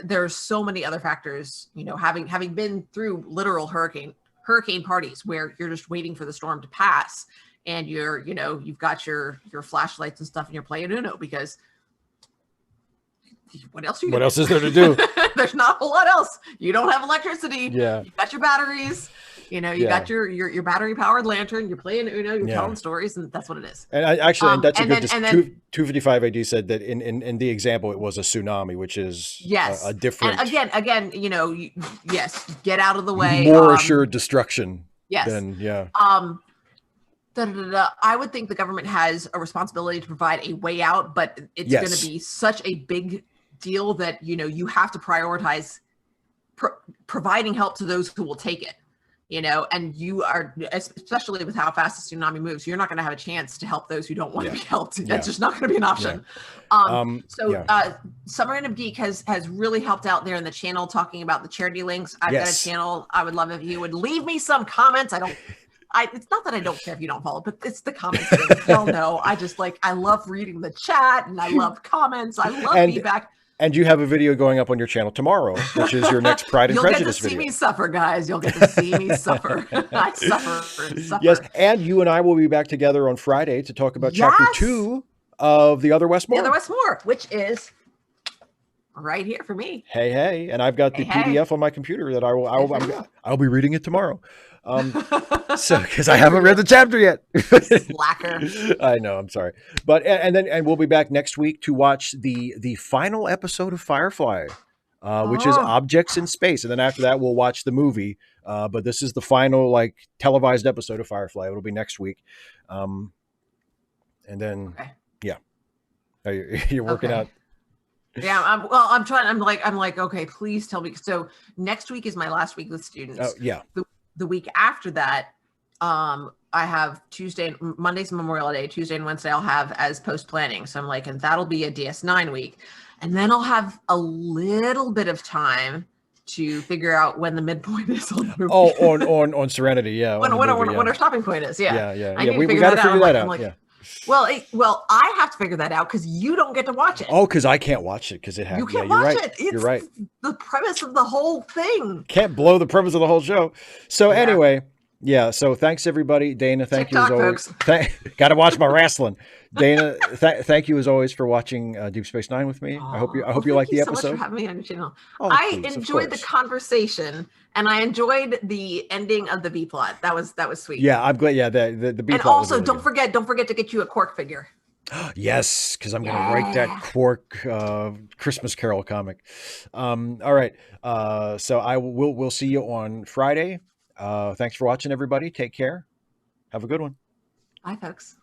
There's so many other factors, having been through literal hurricane parties where you're just waiting for the storm to pass, and you've got your flashlights and stuff, and you're playing Uno because what else is there to do? There's not a whole lot else. You don't have electricity. Yeah. You got your batteries. You got your battery powered lantern. You're playing Uno. You're telling stories, and that's what it is. And that's a good. 255 AD said that in the example it was a tsunami, which is a different. And again, yes, get out of the way. More assured destruction. Yes. I would think the government has a responsibility to provide a way out, but it's going to be such a big deal that you have to prioritize providing help to those who will take it. And you are, especially with how fast the tsunami moves, you're not going to have a chance to help those who don't want to be helped. That's just not going to be an option. Summer End of Geek has really helped out there in the channel talking about the charity links. I've got a channel. I would love if you would leave me some comments. It's not that I don't care if you don't follow, but it's the comments. Hell no. I love reading the chat, and I love comments. I love feedback. And you have a video going up on your channel tomorrow, which is your next Pride and Prejudice video. You'll get to see me suffer, guys. You'll get to see me suffer. I suffer. Yes, and you and I will be back together on Friday to talk about Chapter 2 of The Other Westmore. The Other Westmore, which is right here for me. Hey, and I've got the PDF on my computer that I'll be reading it tomorrow. Because I haven't read the chapter yet. Slacker. I know, I'm sorry. But and we'll be back next week to watch the final episode of Firefly, which is Objects in Space. And then after that we'll watch the movie. But this is the final televised episode of Firefly. It'll be next week. And then you're working out. Yeah, I'm trying. I'm like, okay, please tell me. So next week is my last week with students. Oh, yeah. The week after that, I have Monday's Memorial Day, Tuesday and Wednesday I'll have as post planning. So I'm like, and that'll be a DS9 week. And then I'll have a little bit of time to figure out when the midpoint is on the movie. Oh, on Serenity, yeah. When our stopping point is, yeah. Yeah. We got to figure that out. Yeah. Well, I have to figure that out because you don't get to watch it. Oh, because I can't watch it because it has. You can't watch it. You're right. The premise of the whole thing. Can't blow the premise of the whole show. So anyway, Yeah. So thanks everybody. Dana, thank you as TikTok, always. folks. Got to watch my wrestling. Dana, thank you as always for watching Deep Space Nine with me. Oh, I well, hope you thank like you the so much for episode. having me on your channel. Oh, I please, of enjoyed the course. conversation, and I enjoyed the ending of the B plot. That was sweet. Yeah, I'm glad. Yeah, the B And plot was also, really don't good. forget to get you a Quark figure. Yes, because I'm gonna write that Yeah. Quark Christmas Carol comic. All right. So we'll see you on Friday. Thanks for watching, everybody. Take care. Have a good one. Bye, folks.